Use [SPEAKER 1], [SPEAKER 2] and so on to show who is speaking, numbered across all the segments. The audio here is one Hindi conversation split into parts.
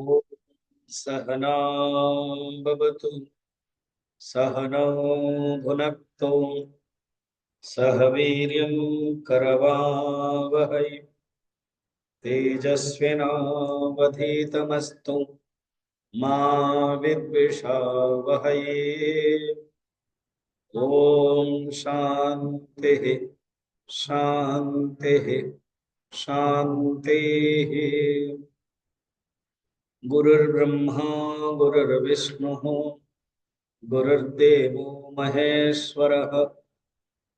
[SPEAKER 1] ॐ सहना भवतु सहनौ भुनक्तु सह वीर्यं करवावहै तेजस्विनावधीतमस्तु मा विद्विषावहै। ॐ शान्तिः शान्तिः शान्तिः। गुरुर्ब्रह्मा गुरुर्विष्णुः गुरुर्देवो महेश्वरः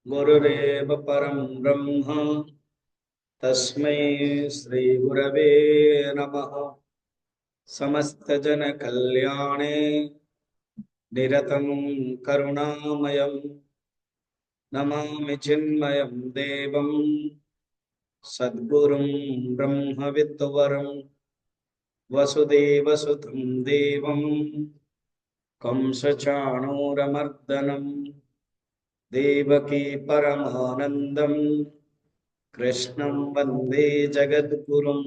[SPEAKER 1] गुरुरेव परं ब्रह्म तस्मै श्री गुरवे नमः। समस्तजनकल्याणे निरतं करुणामयं नमामि चिन्मयं देवं सद्गुरुं ब्रह्मविद्वरं वसुदेवसुतं देवं कंसचाणूरमर्दनं देवकी परमानन्दं कृष्णं वन्दे जगद्गुरुं।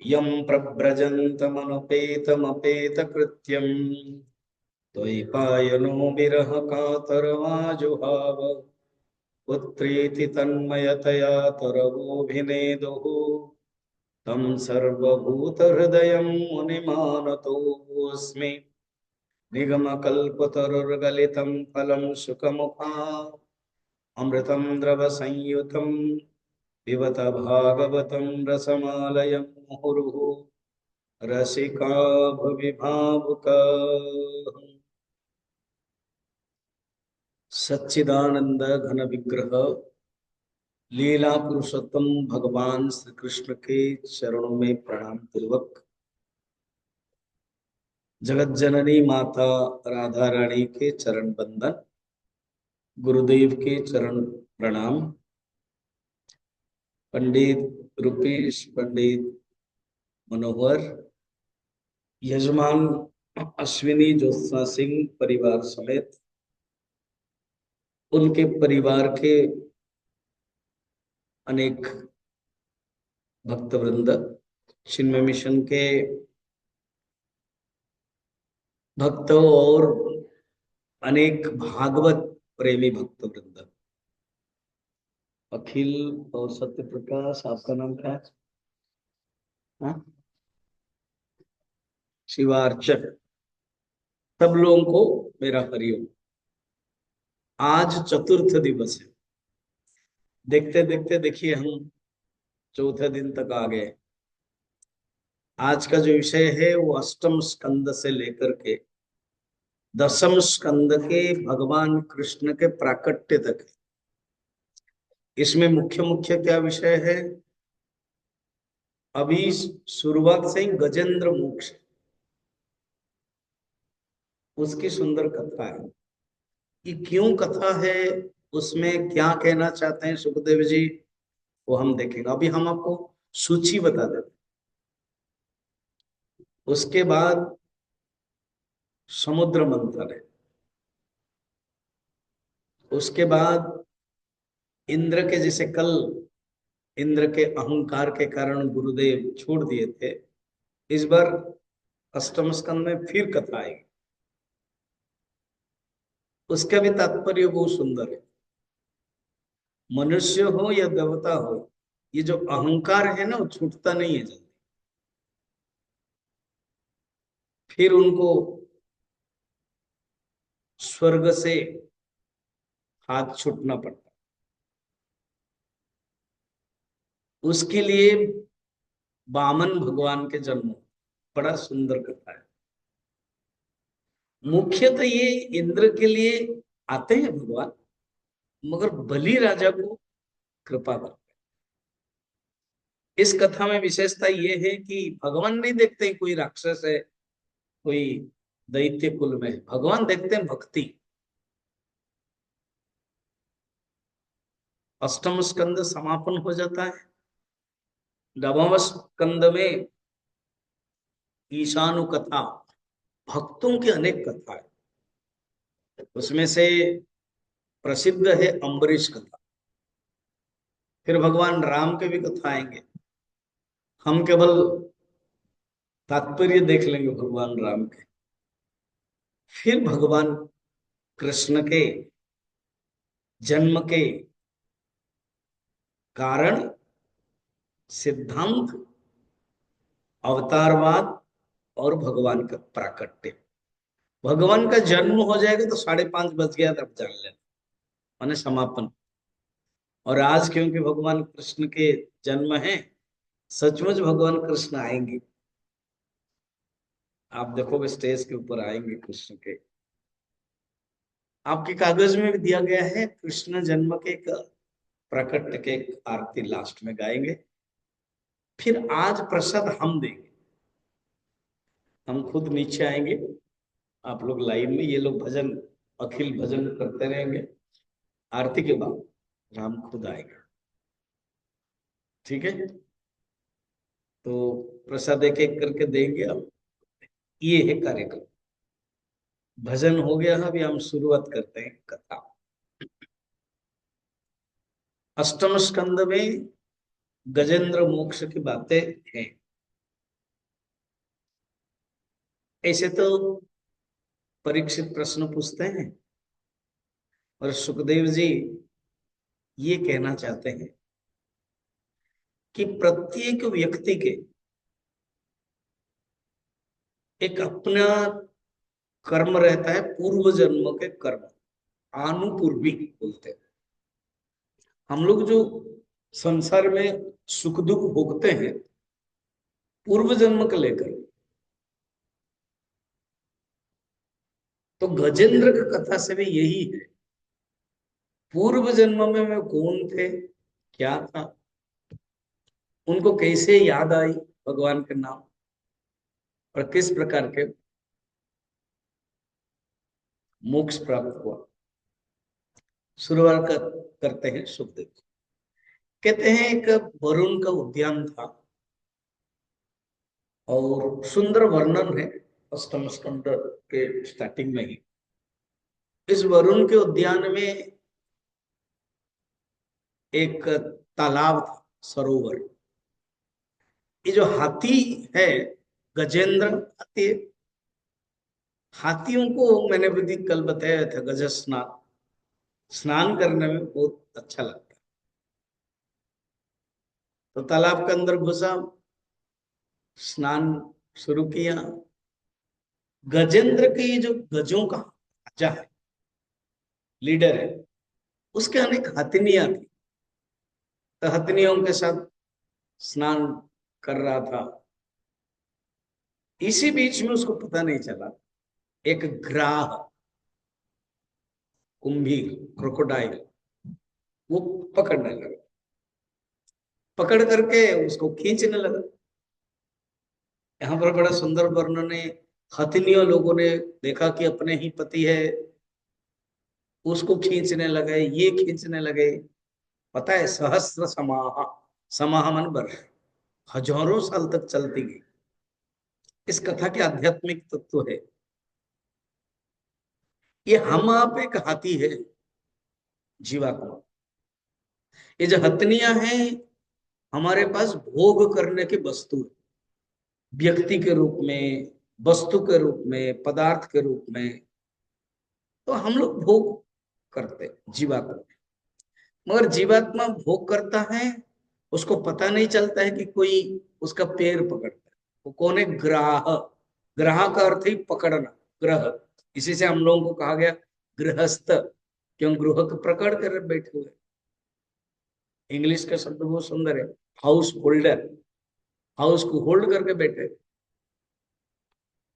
[SPEAKER 1] यं प्रव्रजन्तमनुपेतमपेतकृत्यं द्वैपायनो विरह कातरवाजुहाव पुत्रीति तन्मयतया तरवोऽभिनेदुः तं सर्वभूतहृदयं मुनिमानतोऽस्मि। निगमकल्पतरुर्गलितं फलं सुखमुखा अमृतं द्रवसंयुतं पिबत भागवतं रसमालयं मुहुर्मुहुः रसिका भुवि भावुकाः। सच्चिदानंद घन विग्रह लीला पुरुषोत्तम भगवान श्री कृष्ण के चरणों में प्रणाम पूर्वक जगत जननी माता राधा रानी के चरण बंदन, गुरुदेव के चरण प्रणाम, पंडित रूपेश, पंडित मनोहर, यजमान अश्विनी ज्योत्सना सिंह परिवार समेत उनके परिवार के अनेक भक्तवृंद, चिन्मय मिशन के भक्तों और अनेक भागवत प्रेमी भक्तवृंद। अखिल और सत्य प्रकाश, आपका नाम क्या है? हाँ? शिवार्चक, सब लोगों को मेरा हरिओम। आज चतुर्थ दिवस है। देखते देखते देखिए हम चौथे दिन तक आ गए। आज का जो विषय है वो अष्टम स्कंद से लेकर के दसम स्कंद के भगवान कृष्ण के प्राकट्य तक है। इसमें मुख्य मुख्य क्या विषय है? अभी शुरुआत से ही गजेंद्र मोक्ष, उसकी सुंदर कथा है। ये क्यों कथा है, उसमें क्या कहना चाहते हैं सुखदेव जी, वो हम देखेंगे। अभी हम आपको सूची बता देते। उसके बाद समुद्र मंथन है। उसके बाद इंद्र के, जैसे कल इंद्र के अहंकार के कारण गुरुदेव छोड़ दिए थे, इस बार अष्टम स्कंद में फिर कथा आएगी। उसका भी तात्पर्य बहुत सुंदर है। मनुष्य हो या देवता हो, ये जो अहंकार है ना, वो छूटता नहीं है जल्दी। फिर उनको स्वर्ग से हाथ छूटना पड़ता। उसके लिए वामन भगवान के जन्म, बड़ा सुंदर कथा है। मुख्यतः ये इंद्र के लिए आते हैं भगवान, मगर बलि राजा को कृपा करते हैं। इस कथा में विशेषता ये है कि भगवान नहीं देखते कोई राक्षस है, कोई दैत्य कुल में है। भगवान देखते हैं भक्ति। अष्टम स्कंद समापन हो जाता है। नवम स्कंद में ईशानु कथा, भक्तों की अनेक कथा है। उसमें से प्रसिद्ध है अम्बरीश कथा। फिर भगवान राम के भी कथा आएंगे। हम केवल तात्पर्य देख लेंगे भगवान राम के। फिर भगवान कृष्ण के जन्म के कारण, सिद्धांत, अवतारवाद और भगवान का प्राकट्य। भगवान का जन्म हो जाएगा तो 5:30 बज गया तब जान लेना, माने समापन। और आज क्योंकि भगवान कृष्ण के जन्म है, सचमुच भगवान कृष्ण आएंगे। आप देखोगे स्टेज के ऊपर आएंगे कृष्ण के। आपके कागज में भी दिया गया है, कृष्ण जन्म के एक प्राकट्य के एक आरती लास्ट में गाएंगे। फिर आज प्रसाद हम देंगे, हम खुद नीचे आएंगे, आप लोग लाइन में, ये लोग भजन, अखिल भजन करते रहेंगे। आरती के बाद राम खुद आएगा, ठीक है। तो प्रसाद एक एक करके देंगे। अब ये है कार्यक्रम, भजन हो गया। अभी हम शुरुआत करते हैं कथा। अष्टम स्कंद में गजेंद्र मोक्ष की बातें हैं। ऐसे तो परीक्षित प्रश्न पूछते हैं और सुखदेव जी ये कहना चाहते हैं कि प्रत्येक व्यक्ति के एक अपना कर्म रहता है, पूर्व जन्म के कर्म, आनुपूर्वी बोलते हैं। हम लोग जो संसार में सुख दुख भोगते हैं पूर्व जन्म को लेकर। तो गजेंद्र की कथा से भी यही है, पूर्व जन्म में वे कौन थे, क्या था, उनको कैसे याद आई भगवान के नाम, और किस प्रकार के मोक्ष प्राप्त हुआ। शुरुआत करते हैं सुखदेव। कहते हैं एक वरुण का उद्यान था और सुंदर वर्णन है अष्टम स्कंद के स्टार्टिंग में ही। इस वरुण के उद्यान में एक तालाब था, सरोवर। ये जो हाथी है, गजेंद्र हाथी, हाथियों को मैंने भी कल बताया था गज स्नान, स्नान करने में बहुत अच्छा लगता है। तो तालाब के अंदर घुसा, स्नान शुरू किया। गजेंद्र के जो गजों का राजा है, लीडर है, उसके अनेक हथनियां थी। तो हथनियों के साथ स्नान कर रहा था। इसी बीच में उसको पता नहीं चला, एक ग्राह, कुंभीर, क्रोकोडाइल, वो पकड़ने लगा। पकड़ करके उसको खींचने लगा। यहाँ पर बड़ा सुंदर वर्णन है। हथनियों लोगों ने देखा कि अपने ही पति है, उसको खींचने लगे, ये खींचने लगे। पता है, सहस्र समाह, समाह मन वर्ष, हजारों साल तक चलती गई। इस कथा के आध्यात्मिक तत्व है। ये हम आप एक हाथी है, जीवात्मा। ये जो हथनियां हैं, हमारे पास भोग करने की वस्तु है, व्यक्ति के रूप में, वस्तु के रूप में, पदार्थ के रूप में। तो हम लोग भोग करते जीवात्मा। मगर जीवात्मा भोग करता है, उसको पता नहीं चलता है कि कोई उसका पैर पकड़ता है। वो कौन है? ग्राह। ग्राह का अर्थ ही पकड़ना, ग्रह। इसी से हम लोगों को कहा गया गृहस्थ, क्यों? गृह को पकड़ कर बैठे हुए। इंग्लिश का शब्द बहुत सुंदर है, हाउस होल्डर, हाउस को होल्ड करके बैठे।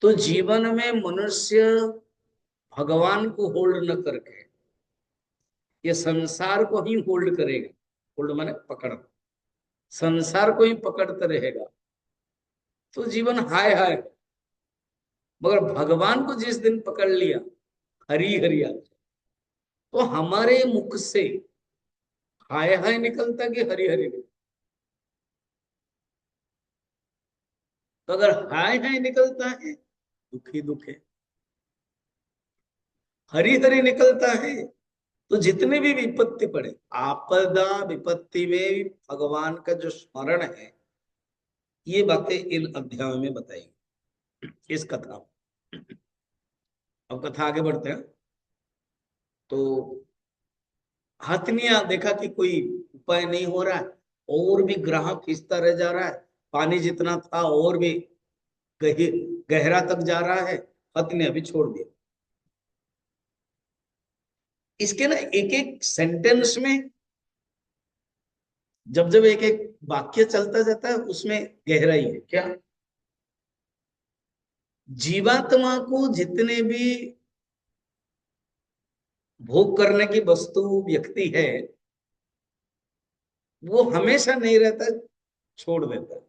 [SPEAKER 1] तो जीवन में मनुष्य भगवान को होल्ड न करके ये संसार को ही होल्ड करेगा। होल्ड माने पकड़, संसार को ही पकड़ता रहेगा तो जीवन हाय हाय। मगर भगवान को जिस दिन पकड़ लिया, हरी हरिया, तो हमारे मुख से हाय हाय निकलता कि हरी हरी निकलता? तो अगर हाय हाय निकलता है, दुखी दुखे। हरी हरी निकलता है तो जितने भी विपत्ति पड़े, आपदा विपत्ति में भगवान का जो स्मरण है, ये बातें इन अध्यायों में बताई। इस कथा में। अब कथा आगे बढ़ते हैं। तो हथनिया देखा कि कोई उपाय नहीं हो रहा है, और भी ग्राहक खींचता रह जा रहा है, पानी जितना था और भी गहरा तक जा रहा है। हथनिया भी छोड़ दिया। इसके ना एक एक सेंटेंस में, जब जब एक एक वाक्य चलता जाता है, उसमें गहराई है क्या। जीवात्मा को जितने भी भोग करने की वस्तु व्यक्ति है, वो हमेशा नहीं रहता, छोड़ देता है।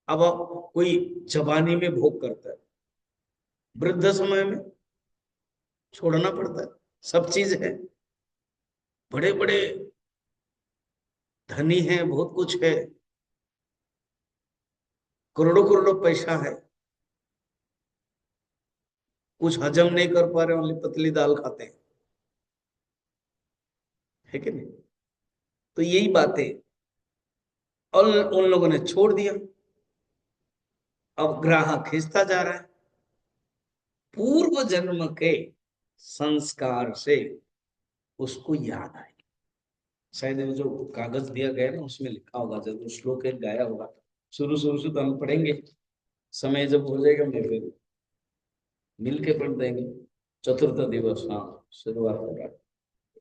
[SPEAKER 1] अब आप कोई जवानी में भोग करता है, वृद्ध समय में छोड़ना पड़ता है। सब चीज है, बड़े बड़े धनी है, बहुत कुछ है, करोड़ों करोड़ों पैसा है, कुछ हजम नहीं कर पा रहे, ओनली पतली दाल खाते हैं, है कि नहीं। तो यही बात है, और उन लोगों ने छोड़ दिया। अब ग्राहक खींचता जा रहा है, पूर्व जन्म के संस्कार से उसको याद आई। शायद वो जो कागज दिया गया ना, उसमें लिखा होगा, जब वो श्लोक एक गाया होगा, शुरू शुरू से तो हम पढ़ेंगे, समय जब हो जाएगा मैं फिर मिल के पढ़ देंगे। चतुर्थ दिवस, हाँ, शुरुआत हो रहा है,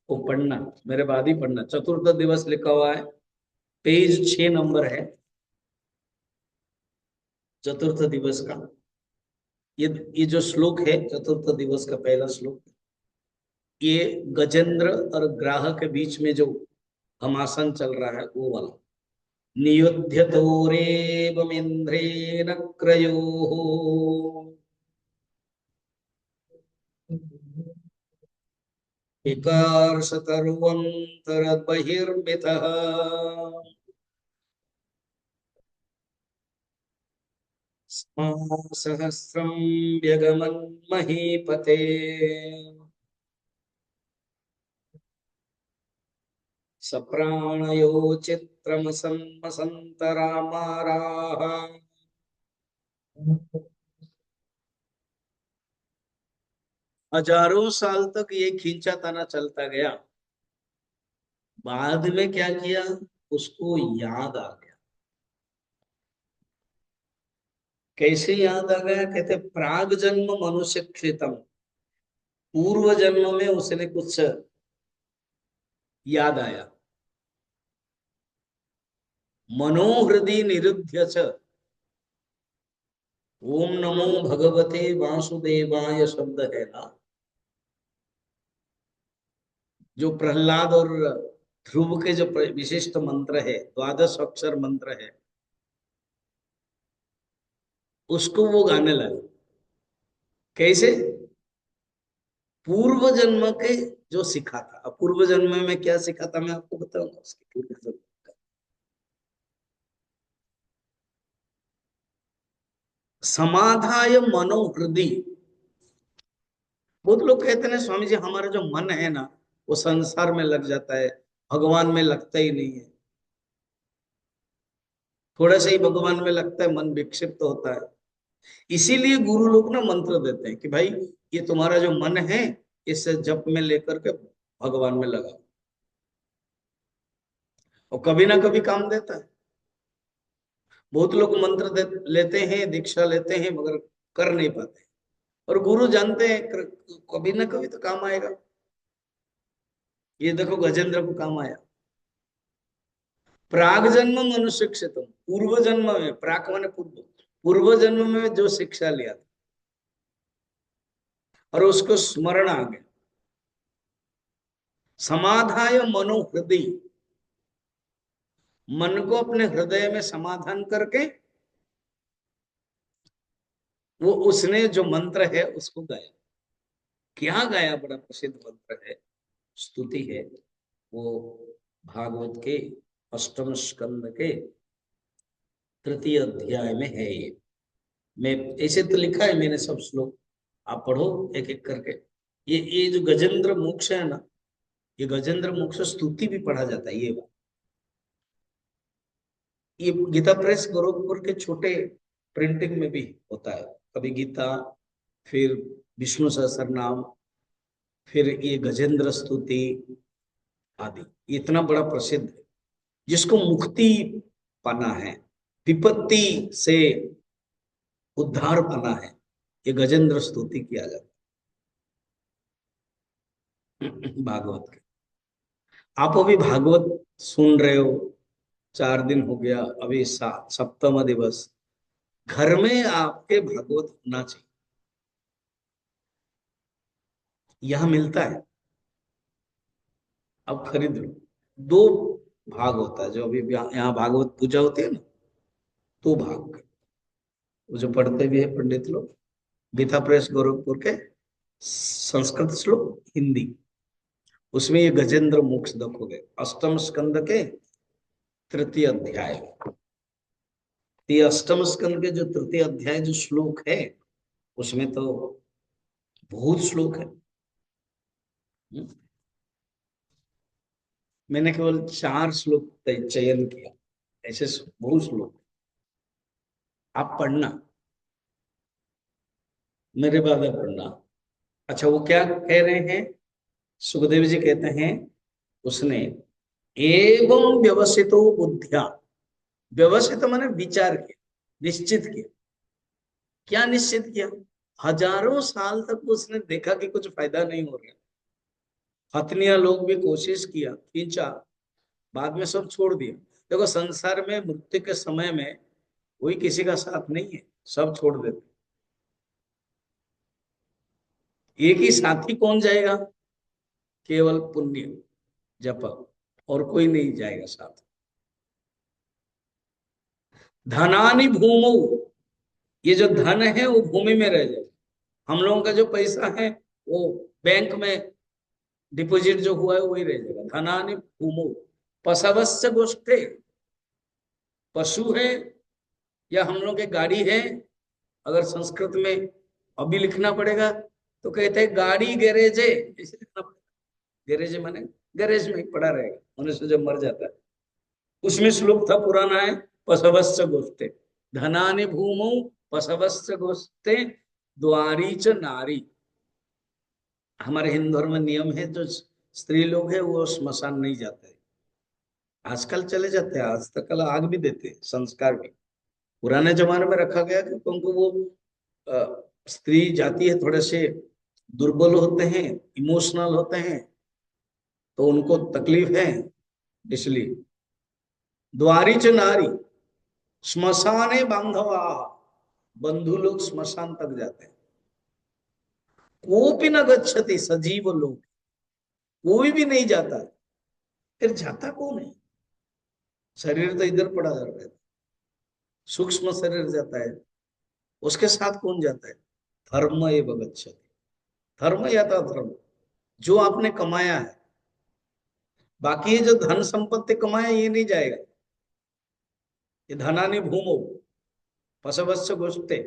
[SPEAKER 1] वो पढ़ना, मेरे बाद ही पढ़ना। चतुर्थ दिवस लिखा हुआ है, पेज 6 नंबर है, चतुर्थ दिवस का। ये जो श्लोक है, चतुर्थ दिवस का पहला श्लोक, ये गजेंद्र और ग्राह के बीच में जो घमासान चल रहा है, वो वाला। नियुध्यतोरेवमिन्द्रेण क्रयोः विकार्षतर्वन्तरबहिर्मितः सहस्रं व्यगमन् महीपते। सप्राणयो चित्रमसन्मसन्तरामाराः। हजारों साल तक ये खींचा ताना चलता गया। बाद में क्या किया, उसको याद आ गया। कैसे याद आ गया, कहते प्राग जन्म मनुष्य कृतम, पूर्व जन्म में उसने कुछ याद आया। मनोहृदय निरुद्ध च ओम नमो भगवते वासुदेवाय शब्द है ना, जो प्रहलाद और ध्रुव के जो विशिष्ट मंत्र है, द्वादश अक्षर मंत्र है, उसको वो गाने लगे। कैसे, पूर्व जन्म के जो सीखा था। अब पूर्व जन्म में क्या सीखा था, मैं आपको बताऊंगा उसके पूर्व जन्म का। समाधाय मनोहृदय। बहुत लोग कहते हैं स्वामी जी, हमारा जो मन है ना, वो संसार में लग जाता है, भगवान में लगता ही नहीं है। थोड़ा सा ही भगवान में लगता है, मन विक्षिप्त होता है। इसीलिए गुरु लोग ना मंत्र देते हैं कि भाई, ये तुम्हारा जो मन है, इसे जप में लेकर के भगवान में लगाओ, और कभी ना कभी काम देता है। बहुत लोग मंत्र लेते हैं, दीक्षा लेते हैं, मगर कर नहीं पाते। और गुरु जानते हैं कभी ना कभी तो काम आएगा। ये देखो गजेंद्र को काम आया। प्राग जन्म मनुष्य क्षेत्र, पूर्व जन्म में, प्राक माने पूर्व, पूर्व जन्म में जो शिक्षा लिया था, और उसको स्मरण आ गया। समाधाय मनोहृदय, मन को अपने हृदय में समाधान करके वो उसने जो मंत्र है उसको गाया। क्या गाया, बड़ा प्रसिद्ध मंत्र है, स्तुति है वो, भागवत के अष्टम स्कंद के तृतीय अध्याय में है ये। मैं ऐसे तो लिखा है मैंने सब श्लोक, आप पढ़ो एक एक करके। ये जो गजेंद्र मोक्ष है ना, ये गजेंद्र मोक्ष स्तुति भी पढ़ा जाता है, ये बात। ये गीता प्रेस गोरखपुर के छोटे प्रिंटिंग में भी होता है। कभी गीता, फिर विष्णु सहस्त्रनाम, फिर ये गजेंद्र स्तुति आदि। इतना बड़ा प्रसिद्ध है। जिसको मुक्ति पाना है, विपत्ति से उद्धार पाना है, ये गजेंद्र स्तुति किया जाता है भागवत के। आप अभी भागवत सुन रहे हो, 4 दिन हो गया, अभी सप्तम दिवस। घर में आपके भागवत होना चाहिए। यहां मिलता है, अब खरीद लो। 2 भाग होता है, जो अभी यहाँ भागवत पूजा होती है ना, 2 भाग। वो जो पढ़ते भी है पंडित लोग, गीता प्रेस गोरखपुर के संस्कृत श्लोक हिंदी, उसमें ये गजेंद्र मोक्ष देखोगे, अष्टम स्कंद के 3य अध्याय। ये अष्टम स्कंद के जो 3य अध्याय जो श्लोक है, उसमें तो बहुत श्लोक है। मैंने केवल 4 श्लोक चयन किया, ऐसे बहुत श्लोक। आप पढ़ना, मेरे बाद आप पढ़ना। अच्छा, वो क्या कह रहे हैं? सुखदेव जी कहते हैं, उसने एवं व्यवसितो बुद्धिया, व्यवसित माने विचार किया, निश्चित किया। क्या निश्चित किया? हजारों साल तक उसने देखा कि कुछ फायदा नहीं हो रहा। हथनिया लोग भी कोशिश किया, खींचा, बाद में सब छोड़ दिया। देखो, संसार में मृत्यु के समय में कोई किसी का साथ नहीं है, सब छोड़ देते। एक ही साथी कौन जाएगा? केवल पुण्य जप, और कोई नहीं जाएगा साथ। धनानि भूमौ, ये जो धन है वो भूमि में रह जाए। हम लोगों का जो पैसा है वो बैंक में डिपॉजिट जो हुआ है वही रह जाएगा। धनानि भूमौ पशवस्य गोष्ठे, पशु है या हम लोग की गाड़ी है। अगर संस्कृत में अभी लिखना पड़ेगा तो कहते हैं गाड़ी गैरेज है, ऐसे लिखना पड़ेगा। गैरेज माने गैरेज में ही पड़ा रहेगा मनुष्य जब मर जाता है। उसमें श्लोक था पुराना है, पशवस्य गोष्ठे, धनानि भूमौ पशवस्य गोष्ठे द्वारी च नारी। हमारे हिंदू धर्म में नियम है, जो स्त्री लोग है वो श्मशान नहीं जाते। आजकल चले जाते हैं, आज तक कल आग भी देते हैं, संस्कार भी। पुराने जमाने में रखा गया कि उनको वो स्त्री जाती है, थोड़े से दुर्बल होते हैं, इमोशनल होते हैं, तो उनको तकलीफ है, इसलिए। द्वारी च नारी श्मशाने बांधवा, बंधु लोग श्मशान तक जाते हैं। कोपी न गच्छति सजीव लोग, कोई भी नहीं जाता है। फिर जाता कौन है? शरीर तो इधर पड़ा रहता है, सूक्ष्म शरीर जाता है, उसके साथ कौन जाता है? धर्म एवं गच्छति, धर्म या तो धर्म, जो आपने कमाया है। बाकी ये जो धन संपत्ति कमाया ये नहीं जाएगा। ये धनानि भूमो पशवस्य गोष्ठे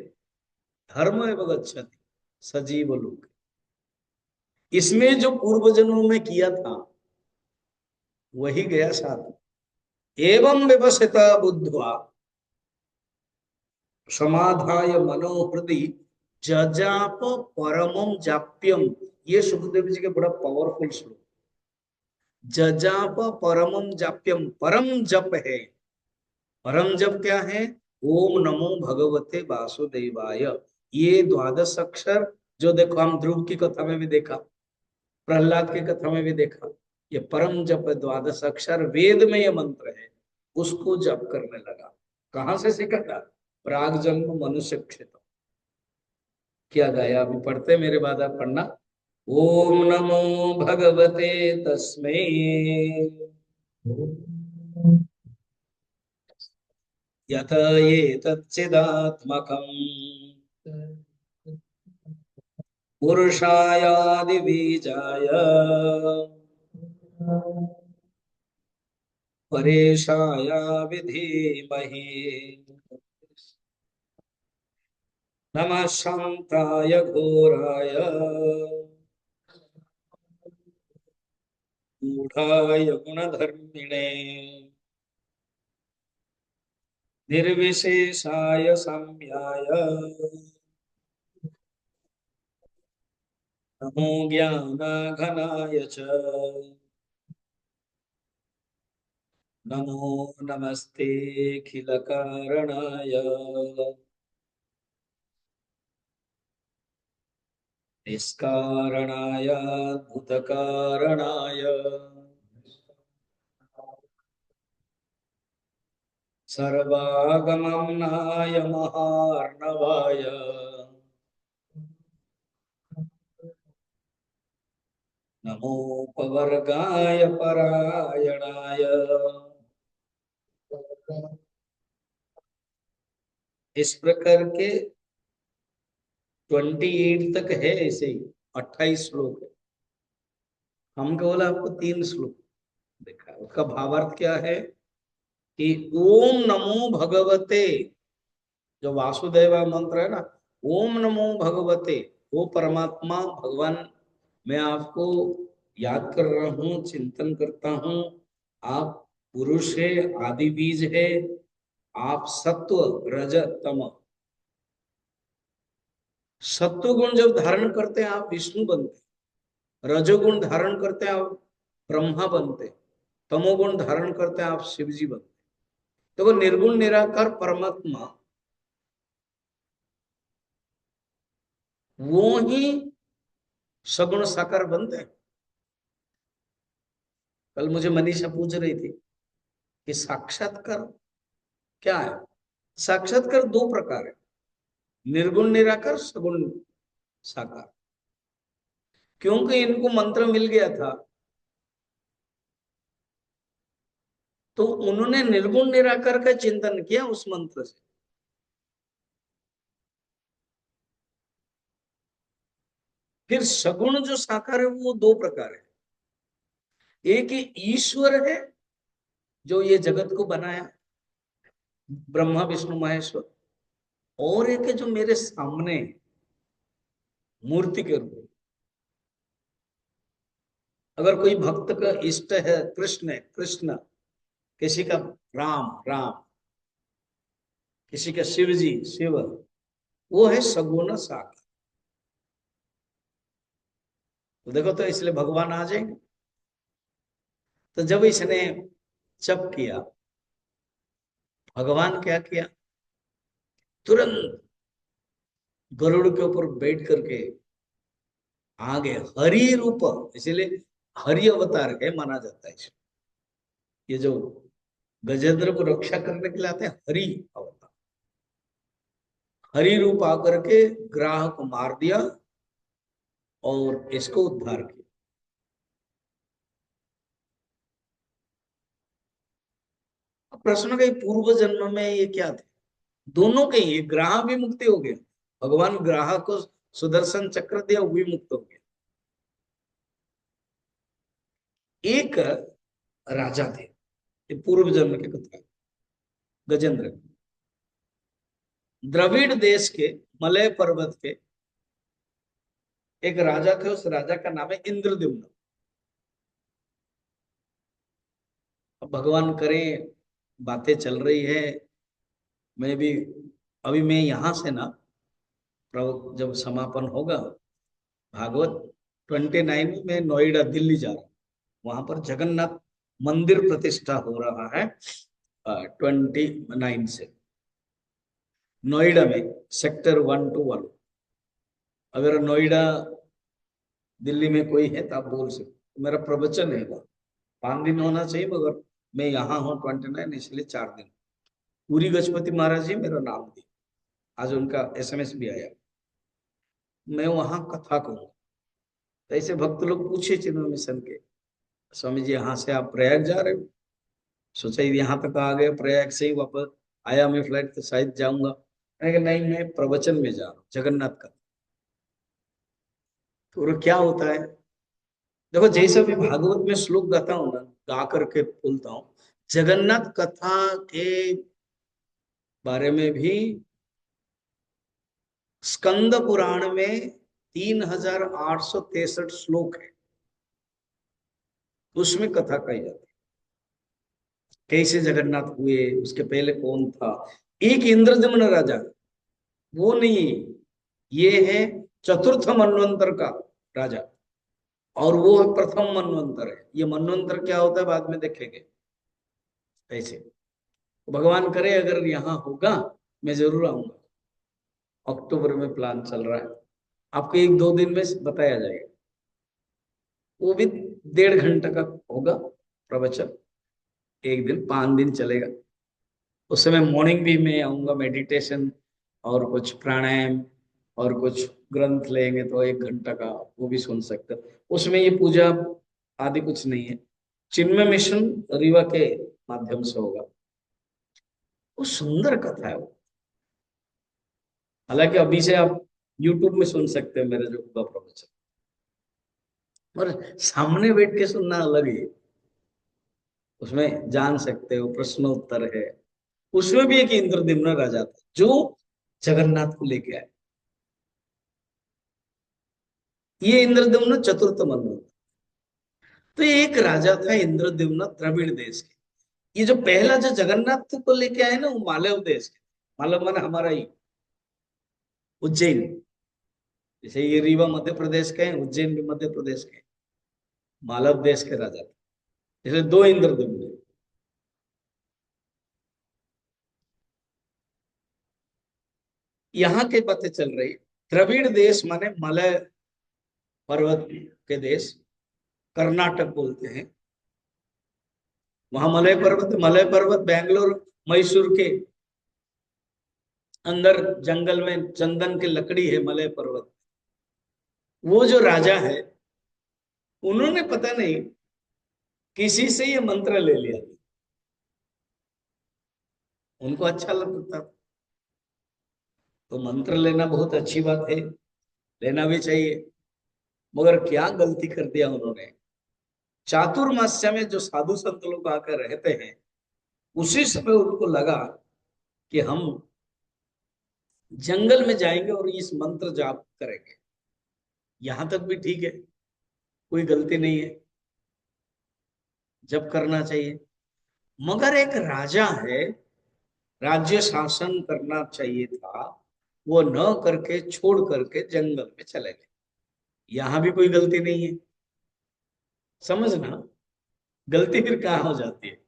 [SPEAKER 1] धर्म एवं गच्छति सजीव लोग। इसमें जो पूर्व जन्मों में किया था वही गया साथ। एवं व्यवसिता बुद्ध्वा समाधाय मनोहृदि जजाप परमम जाप्यम। ये सुखदेव जी के बड़ा पावरफुल श्लोक। जजाप परमम जाप्यम, परम जप है। परम जप क्या है? ओम नमो भगवते वासुदेवाय। ये 12 अक्षर, जो देखो हम ध्रुव की कथा में भी देखा, प्रहलाद की कथा में भी देखा, ये परम जप 12 अक्षर वेद में ये मंत्र है। उसको जप करने लगा। कहां से सीखा था? प्राग जन्म मनुष्य क्षेत्र। क्या गाया? अभी पढ़ते मेरे बाद आप पढ़ना। ओम नमो भगवते तस्मै यत ये तच्चिदात्मकम् पुरुषायादिबीजाय परेशाय विधीमहि। नमः शान्ताय घोराय गूढ़ाय गुणधर्मिणे निर्विशेषाय साम्याय नमो ज्ञानघनाय च नमो नमस्तेऽखिलकारणाय निष्कारणाय भूतकारणाय सर्वागमनाय महार्णवाय नमोपवर्गाय परायणाय। इस प्रकार के 28 तक है, ऐसे ही 28 श्लोक है। हम केवल आपको 3 श्लोक देखा। उसका भावार्थ क्या है कि ओम नमो भगवते, जो वासुदेव मंत्र है ना, ओम नमो भगवते, वो परमात्मा भगवान, मैं आपको याद कर रहा हूँ, चिंतन करता हूँ। आप पुरुष है, आदि बीज है, आप सत्व रज तम, सत्व गुण जब धारण करते हैं आप विष्णु बनते, रजोगुण धारण करते हैं आप ब्रह्मा बनते, तमोगुण धारण करते हैं आप शिव जी बनते। तो वो निर्गुण निराकार परमात्मा, वो ही सगुण साकार बनते हैं। कल मुझे मनीषा पूछ रही थी कि साक्षात्कार क्या है। साक्षात्कार दो प्रकार है, निर्गुण निराकार, सगुण साकार। क्योंकि इनको मंत्र मिल गया था, तो उन्होंने निर्गुण निराकार का चिंतन किया उस मंत्र से। फिर सगुण जो साकार है वो दो प्रकार है। एक ही ईश्वर है जो ये जगत को बनाया, ब्रह्मा विष्णु महेश्वर, और एक है जो मेरे सामने मूर्ति के रूप में। अगर कोई भक्त का इष्ट है कृष्ण, कृष्ण, किसी का राम, राम, किसी का शिव जी, शिव, वो है सगुण साकार। तो देखो, तो इसलिए भगवान आ जाएंगे। तो जब इसने जप किया, भगवान क्या किया, तुरंत गरुड़ के ऊपर बैठ करके आगे हरि रूप, इसीलिए हरि अवतार है माना जाता है। ये जो गजेंद्र को रक्षा करने के लिए आते हैं, हरि अवतार, हरि रूप आकर के ग्राह को मार दिया और इसको उद्धार किया। अब प्रश्न का पूर्व जन्म में ये क्या थे, दोनों के ही, ग्राह भी मुक्ति हो गया, भगवान ग्राह को सुदर्शन चक्र दिया, वो भी मुक्त हो गया। एक राजा थे, ये पूर्व जन्म की कथा है, गजेंद्र, द्रविड़ देश के मलय पर्वत के एक राजा थे। उस राजा का नाम है इंद्रद्युम्न। अब भगवान करे, बातें चल रही है, मैं भी, अभी मैं यहां से ना, प्रभु जब समापन होगा भागवत 29 में, मैं नोएडा दिल्ली जा रहा हूँ। वहां पर जगन्नाथ मंदिर प्रतिष्ठा हो रहा है 29 से, नोएडा में, सेक्टर 121। अगर नोएडा दिल्ली में कोई है तो आप बोल सकते, मेरा प्रवचन है वहाँ। 5 दिन होना चाहिए, मगर मैं यहाँ हूँ 29, इसलिए 4 दिन। पूरी गजपति महाराज जी मेरा नाम दिए, आज उनका SMS भी आया, मैं वहां कथा कहूंगा। तो ऐसे भक्त लोग पूछे चिन्मय मिशन के, स्वामी जी यहाँ से आप प्रयाग जा रहे हो? सोचा यहाँ तक आ गए, प्रयाग से ही वापस आया मैं फ्लाइट, तो शायद जाऊंगा। मैंने कहा नहीं, मैं प्रवचन में जा रहा हूँ जगन्नाथ का। तो क्या होता है, देखो जैसे भी भागवत में श्लोक गाता हूँ ना, गा करके बोलता हूँ, जगन्नाथ कथा के बारे में भी स्कंद पुराण में 3863 श्लोक है, उसमें कथा कही जाती कैसे जगन्नाथ हुए, उसके पहले कौन था। एक इंद्रदमन राजा, वो नहीं, ये है चतुर्थ मनवंतर का राजा, और वो प्रथम मनवंतर है। ये मनवंतर क्या होता है बाद में देखेंगे। ऐसे भगवान करे अगर यहाँ होगा मैं जरूर आऊंगा। अक्टूबर में प्लान चल रहा है, आपको 1-2 दिन में बताया जाएगा। वो भी 1.5 घंटे का होगा प्रवचन, एक दिन 5 दिन चलेगा। उस समय मॉर्निंग भी मैं आऊंगा, मेडिटेशन और कुछ प्राणायाम और कुछ ग्रंथ लेंगे तो 1 घंटा का वो भी सुन सकते हो। उसमें ये पूजा आदि कुछ नहीं है, चिन्मय मिशन रीवा के माध्यम से होगा। वो सुंदर कथा है वो। हालांकि अभी से आप यूट्यूब में सुन सकते हैं मेरे जो हुआ प्रवचन, और सामने बैठ के सुनना अलग ही है। उसमें जान सकते हो प्रश्न उत्तर है। उसमें भी एक इंद्रद्युम्न राजा था जो जगन्नाथ को लेके आए। ये इंद्रद्युम्न चतुर्थ मनवंतर। तो ये एक राजा था इंद्रद्युम्न द्रविड़ देश के। ये जो पहला जो जगन्नाथ को लेके आए ना, वो मालव देश के। मालव माने हमारा ही उज्जैन। जैसे ये रीवा मध्य प्रदेश के हैं, उज्जैन भी मध्य प्रदेश के हैं। मालव देश के राजा थे। जैसे 2 इंद्रद्युम्न हैं। यहाँ के बातें चल रही। द्रविड़ देश माने मलय पर्वत के देश, कर्नाटक बोलते हैं। वहां मलय पर्वत बैंगलोर मैसूर के अंदर जंगल में चंदन की लकड़ी है मलय पर्वत। वो जो राजा है, उन्होंने पता नहीं किसी से ये मंत्र ले लिया। उनको अच्छा लगता था। तो मंत्र लेना बहुत अच्छी बात है, लेना भी चाहिए। मगर क्या गलती कर दिया उन्होंने। चातुर्मास्य में जो साधु संत लोग आकर रहते हैं, उसी समय उनको लगा कि हम जंगल में जाएंगे और इस मंत्र जाप करेंगे। यहां तक भी ठीक है, कोई गलती नहीं है, जब करना चाहिए। मगर एक राजा है, राज्य शासन करना चाहिए था, वो न करके छोड़ करके जंगल में चले गए। यहां भी कोई गलती नहीं है, समझना। गलती फिर कहाँ हो जाती है।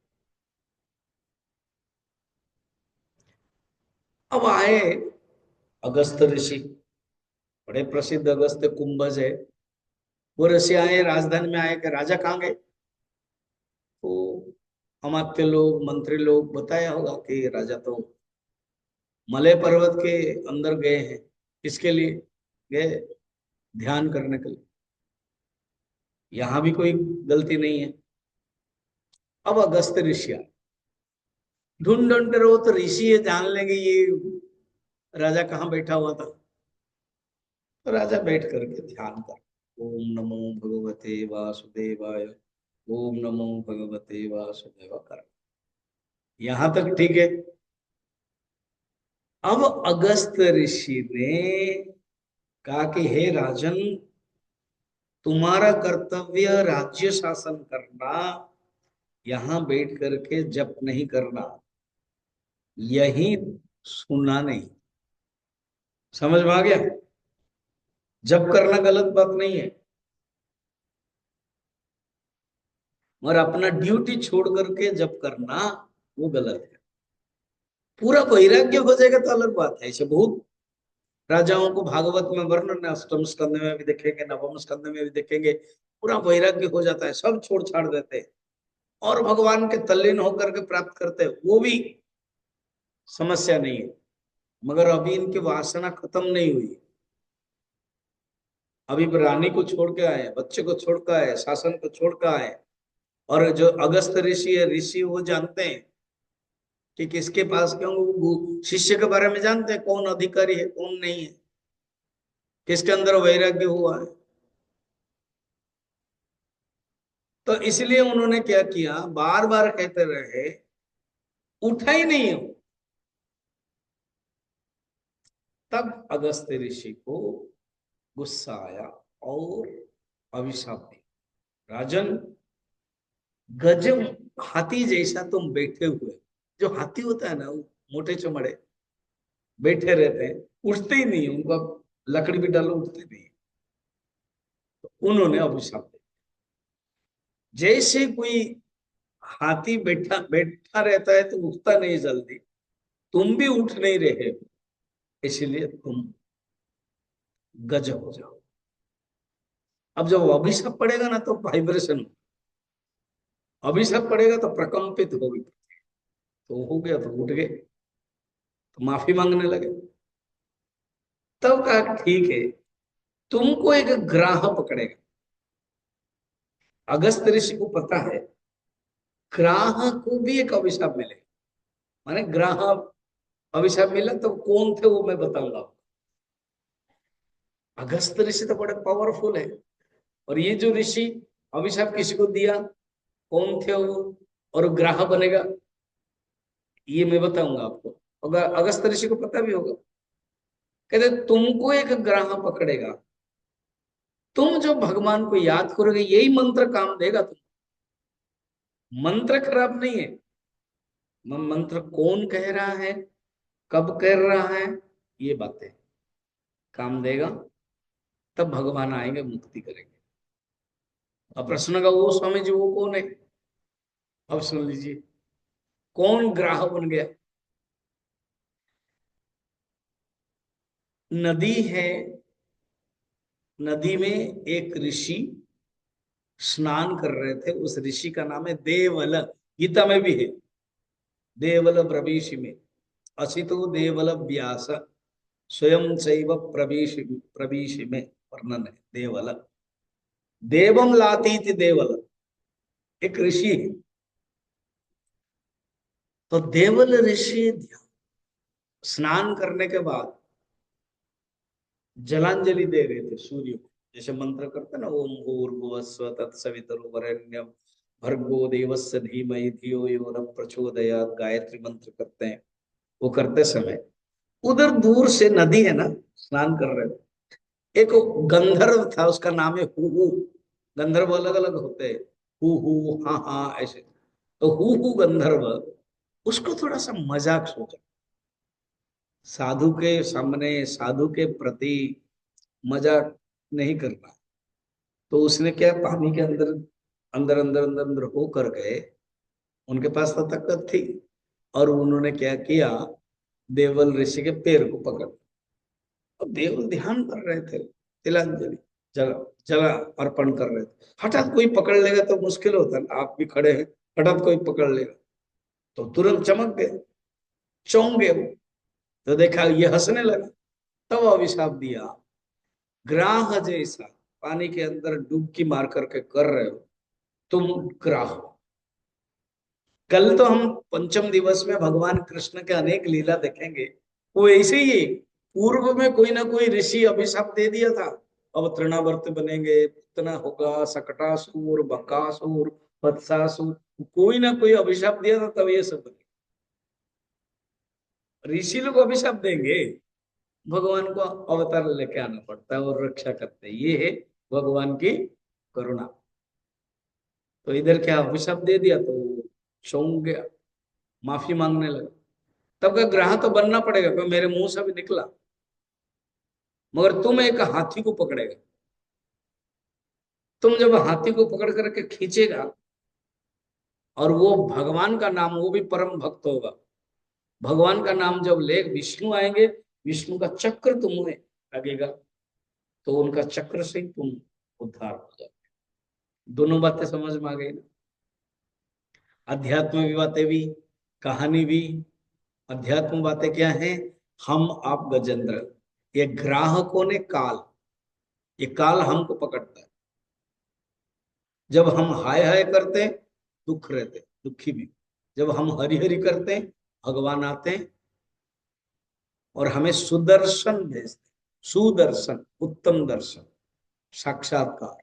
[SPEAKER 1] अब आए अगस्त ऋषि, बड़े प्रसिद्ध अगस्त कुंभज है। वो ऋषि आए, राजधानी में आए कि राजा कहाँ गए। तो अमात्य लोग मंत्री लोग बताया होगा कि राजा तो मलय पर्वत के अंदर गए हैं। किसके लिए गए, ध्यान करने के लिए। यहां भी कोई गलती नहीं है। अब अगस्त ऋषि आए, ढूंढ ढूंढ रहो तो ऋषि ये जान लेंगे ये राजा कहाँ बैठा हुआ था। तो राजा बैठ करके ध्यान कर, ओम नमो भगवते वासुदेवाय, ओम नमो भगवते वासुदेवा कर। यहां तक ठीक है। अब अगस्त ऋषि ने कहा कि हे राजन, तुम्हारा कर्तव्य राज्य शासन करना, यहां बैठ करके जप नहीं करना, यही सुनना नहीं। समझ में आ गया। जप करना गलत बात नहीं है, मगर अपना ड्यूटी छोड़ करके जप करना वो गलत है। पूरा वैराग्य हो जाएगा तो अलग बात है। ऐसे बहुत राजाओं को भागवत में वर्णन है, अष्टम स्कंद में भी देखेंगे, नवम स्कंद में भी देखेंगे। पूरा वैराग्य हो जाता है, सब छोड़ छाड़ देते हैं और भगवान के तल्लीन होकर के प्राप्त करते हैं, वो भी समस्या नहीं है। मगर अभी इनकी वासना खत्म नहीं हुई। अभी रानी को छोड़ के आए, बच्चे को छोड़ के आए, शासन को छोड़ के आए। और जो अगस्त ऋषि है, ऋषि वो जानते हैं कि किसके पास क्यों, वो शिष्य के बारे में जानते हैं, कौन अधिकारी है कौन नहीं है, किसके अंदर वैराग्य हुआ है। तो इसलिए उन्होंने क्या किया, बार बार कहते रहे, उठा ही नहीं हो। तब अगस्त ऋषि को गुस्सा आया और अभिशाप दिया, राजन गज हाथी जैसा तुम बैठे हुए, जो हाथी होता है ना वो मोटे चमड़े बैठे रहते हैं, उठते ही नहीं, उनको अब लकड़ी भी डालो उठते नहीं। तो उन्होंने अभिशाप दिया। जैसे कोई हाथी बैठा बैठा रहता है तो उठता नहीं जल्दी, तुम भी उठ नहीं रहे हो, इसलिए तुम गज हो जाओ। अब जब अभिशाप पड़ेगा ना तो वाइब्रेशन, अभिशाप पड़ेगा तो प्रकंपित होगी, तो हो गया तो उठ गए, तो माफी मांगने लगे। तब कहा ठीक है, तुमको एक ग्राह पकड़ेगा। अगस्त ऋषि को पता है ग्राह को भी एक अभिशाप मिलेगा, माने ग्राह अभिशाप मिला तो कौन थे वो मैं बताऊंगा आपको। अगस्त ऋषि तो बड़े पावरफुल है, और ये जो ऋषि अभिशाप किसी को दिया, कौन थे वो, और ग्राह बनेगा, ये मैं बताऊंगा आपको। अगर अगस्त ऋषि को पता भी होगा, कहते तुमको एक ग्राह पकड़ेगा, तुम जो भगवान को याद करोगे यही मंत्र काम देगा। तुम मंत्र खराब नहीं है, मंत्र कौन कह रहा है, कब कह रहा है, ये बातें काम देगा, तब भगवान आएंगे मुक्ति करेंगे। अब प्रश्न का वो स्वामी जी वो कौन है, अब सुन लीजिए, कौन ग्राह बन गया। नदी है, नदी में एक ऋषि स्नान कर रहे थे, उस ऋषि का नाम है देवल, गीता में भी है, देवल प्रवेश में, असितो देवल व्यास स्वयं चैव प्रवेश प्रवेश में वर्णन है देवल। देवम लाती थी देवल, एक ऋषि है। तो देवल ऋषि स्नान करने के बाद जलांजलि दे रहे थे सूर्य को, जैसे मंत्र करते ना, ओम भूर्भुवस्व तत्सवितुर्वरेण्यम भर्गो देवस्य धीमहि धियो यो न प्रचोदयात्, गायत्री मंत्र करते हैं। वो करते समय उधर दूर से नदी है ना, स्नान कर रहे थे, एक गंधर्व था, उसका नाम है हु। गंधर्व अलग अलग होते हैं, हु हाँ हाँ ऐसे। तो हु गंधर्व, उसको थोड़ा सा मजाक सोचा, साधु के सामने साधु के प्रति मजाक नहीं करना। तो उसने क्या, पानी के अंदर अंदर अंदर अंदर अंदर हो कर गए, उनके पास तो ताकत थी, और उन्होंने क्या किया, देवल ऋषि के पैर को पकड़, और देवल ध्यान कर रहे थे, तिलांजलि जला जला अर्पण कर रहे थे। हठात कोई पकड़ लेगा तो मुश्किल होता है, आप भी खड़े हैं, हठात कोई पकड़ लेगा तो तुरंत चमक गए, चौंक गए वो। तो देखा ये हंसने लगा, तब अभिशाप दिया, ग्राह जैसा पानी के अंदर डुबकी मार करके कर रहे हो तुम, ग्राह। कल तो हम पंचम दिवस में भगवान कृष्ण के अनेक लीला देखेंगे, वो ऐसे ही है। पूर्व में कोई ना कोई ऋषि अभिशाप दे दिया था, अब तृणावर्त बनेंगे, इतना होगा, सकटासुर, बकासुर, वत्सासुर, कोई ना कोई अभिशाप दिया था, तब ये सब बने। ऋषि लोग अभिशाप देंगे, भगवान को अवतार लेके आना पड़ता है और रक्षा करते हैं, ये है भगवान की करुणा। तो इधर क्या अभिशाप दे दिया तो चौंक गया, माफी मांगने लगा। तब का ग्राह तो बनना पड़ेगा, क्योंकि मेरे मुंह से भी निकला, मगर तुम एक हाथी को पकड़ेगा, तुम जब हाथी को पकड़ करके खींचेगा, और वो भगवान का नाम, वो भी परम भक्त होगा, भगवान का नाम जब ले, विष्णु आएंगे, विष्णु का चक्र तुम्हें लगेगा, तो उनका चक्र से ही तुम उद्धार हो जाओ। दोनों बातें समझ में आ गई ना, अध्यात्म भी बातें भी, कहानी भी। अध्यात्म बातें क्या है, हम आप गजेंद्र, ये ग्राहकों ने काल, ये काल हमको पकड़ता है। जब हम हाय हाय करते हैं दुख रहते, दुखी भी। जब हम हरि हरि करते हैं भगवान आते हैं और हमें सुदर्शन भेजते, सुदर्शन उत्तम दर्शन, साक्षात्कार,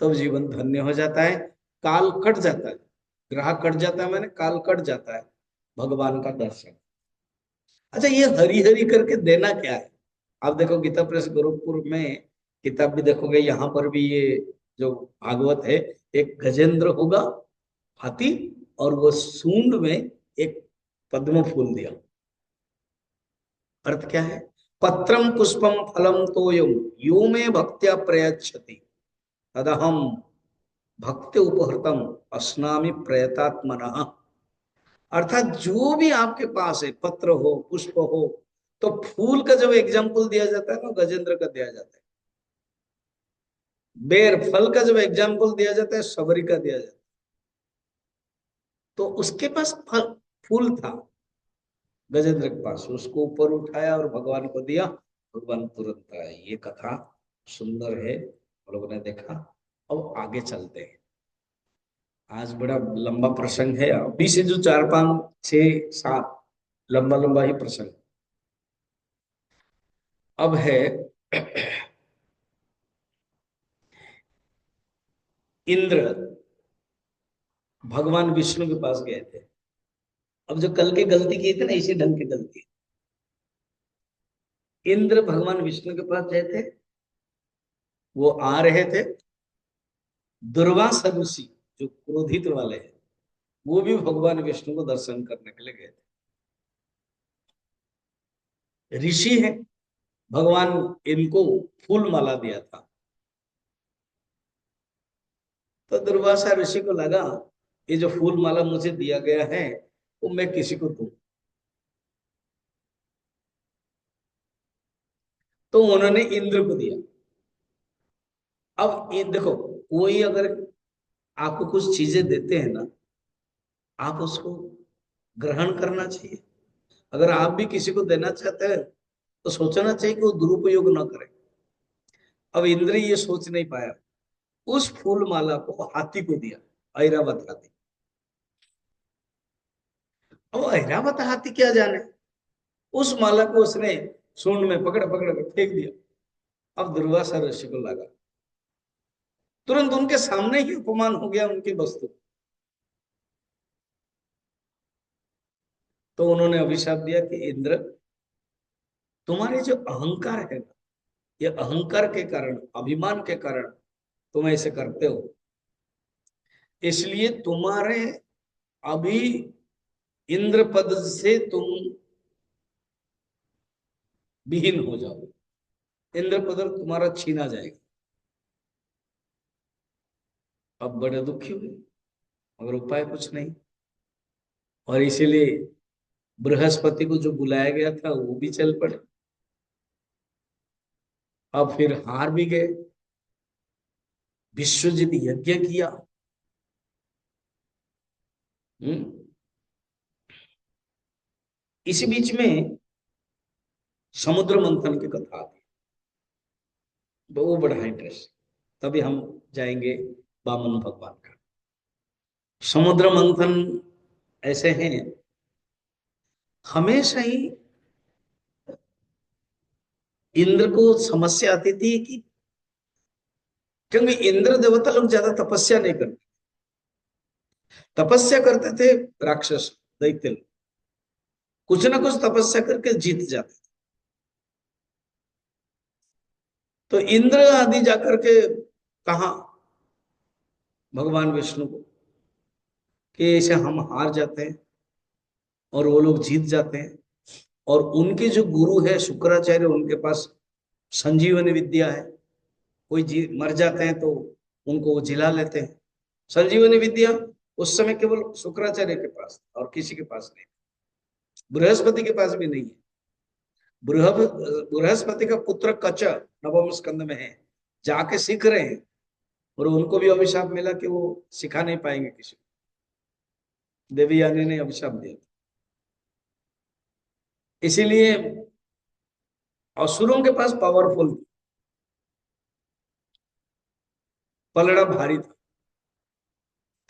[SPEAKER 1] तब जीवन धन्य हो जाता है, काल कट जाता है, ग्रह कट जाता है, मैंने काल कट जाता है, भगवान का दर्शन। अच्छा, ये हरि हरि करके देना क्या है, आप देखो गीता प्रेस गोरखपुर में किताब भी देखोगे, यहाँ पर भी ये जो भागवत है, एक गजेंद्र होगा हाथी, और वो सूंड में एक पद्म फूल दिया। अर्थ क्या है? पत्रम पुष्पम फलम तोयम यो में भक्त्या प्रयच्छति तदहम भक्ति उपहृतम अस्नामि प्रयतात्मनः। अर्थात जो भी आपके पास है, पत्र हो, पुष्प हो, तो फूल का जब एग्जाम्पल दिया जाता है ना, गजेंद्र का दिया जाता है। बेर फल का जब एग्जाम्पल दिया जाता है, सबरी का दिया जाता है। तो उसके पास फल फूल था गजेंद्र के पास, उसको ऊपर उठाया और भगवान को दिया, भगवान तुरंत आए। ये कथा सुंदर है, हम लोगों ने देखा। अब आगे चलते हैं। आज बड़ा लंबा प्रसंग है, अभी से जो 4 5 6 7 लंबा लंबा ही प्रसंग अब है। इंद्र भगवान विष्णु के पास गए थे। अब जो कल की गलती की थी ना, इसी ढंग की गलती। इंद्र भगवान विष्णु के पास गए थे, वो आ रहे थे। दुर्वासा ऋषि जो क्रोधित वाले हैं, वो भी भगवान विष्णु को दर्शन करने के लिए गए थे। ऋषि है, भगवान इनको फूल माला दिया था। तो दुर्वासा ऋषि को लगा ये जो फूल माला मुझे दिया गया है वो मैं किसी को दूं। तो उन्होंने इंद्र को दिया। अब ये देखो, कोई अगर आपको कुछ चीजें देते हैं ना, आप उसको ग्रहण करना चाहिए। अगर आप भी किसी को देना चाहते हैं तो सोचना चाहिए कि वो दुरुपयोग ना करे। अब इंद्र ये सोच नहीं पाया, उस फूल माला को हाथी को दिया, ऐरावत हाथी। अब ऐरावत हाथी क्या जाने, उस माला को उसने सूंड में पकड़ पकड़ कर फेंक दिया। अब दुर्वासा ऋषि को लगा, तुरंत उनके सामने ही अपमान हो गया उनकी वस्तु। तो उन्होंने अभिशाप दिया कि इंद्र, तुम्हारे जो अहंकार है ना, ये अहंकार के कारण, अभिमान के कारण तुम ऐसे करते हो। इसलिए तुम्हारे अभी इंद्र पद से तुम विहीन हो जाओ, इंद्र पद तुम्हारा छीना जाएगा। अब बड़े दुखी हुए, मगर उपाय कुछ नहीं। और इसीलिए बृहस्पति को जो बुलाया गया था वो भी चल पड़े। अब फिर हार भी गए, विश्वजित यज्ञ किया। हम्म इसी बीच में समुद्र मंथन की कथा आती है, वो बड़ा इंटरेस्ट। तभी हम जाएंगे वामन भगवान का। समुद्र मंथन ऐसे हैं, हमेशा ही इंद्र को समस्या आती थी कि, क्योंकि इंद्र देवता लोग ज्यादा तपस्या नहीं करते, तपस्या करते थे राक्षस दैत्य लोग, कुछ ना कुछ तपस्या करके जीत जाते। तो इंद्र आदि जाकर के कहा भगवान विष्णु को कि ऐसे हम हार जाते हैं और वो लोग जीत जाते हैं, और उनके जो गुरु है शुक्राचार्य, उनके पास संजीवनी विद्या है। कोई मर जाते हैं तो उनको वो जिला लेते हैं। संजीवनी विद्या उस समय केवल शुक्राचार्य के पास और किसी के पास नहीं, बृहस्पति के पास भी नहीं है। बृहस्पति का पुत्र कच नवम स्कंद में है, जाके सीख रहे हैं, और उनको भी अभिशाप मिला कि वो सिखा नहीं पाएंगे किसी को। देवी यानी ने अभिशाप दिया। इसीलिए असुरों के पास पावरफुल, पलड़ा भारी था।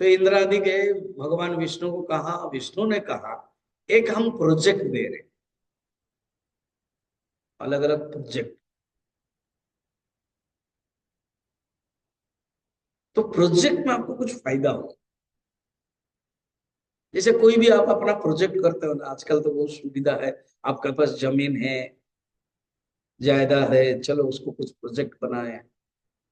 [SPEAKER 1] तो इंद्र आदि गए, भगवान विष्णु को कहा, विष्णु ने कहा एक हम प्रोजेक्ट दे रहे, अलग अलग प्रोजेक्ट। तो प्रोजेक्ट में आपको कुछ फायदा हो, जैसे कोई भी आप अपना प्रोजेक्ट करते हो ना, आजकल तो बहुत सुविधा है, आपके पास जमीन है, जायदाद है, चलो उसको कुछ प्रोजेक्ट बनाए,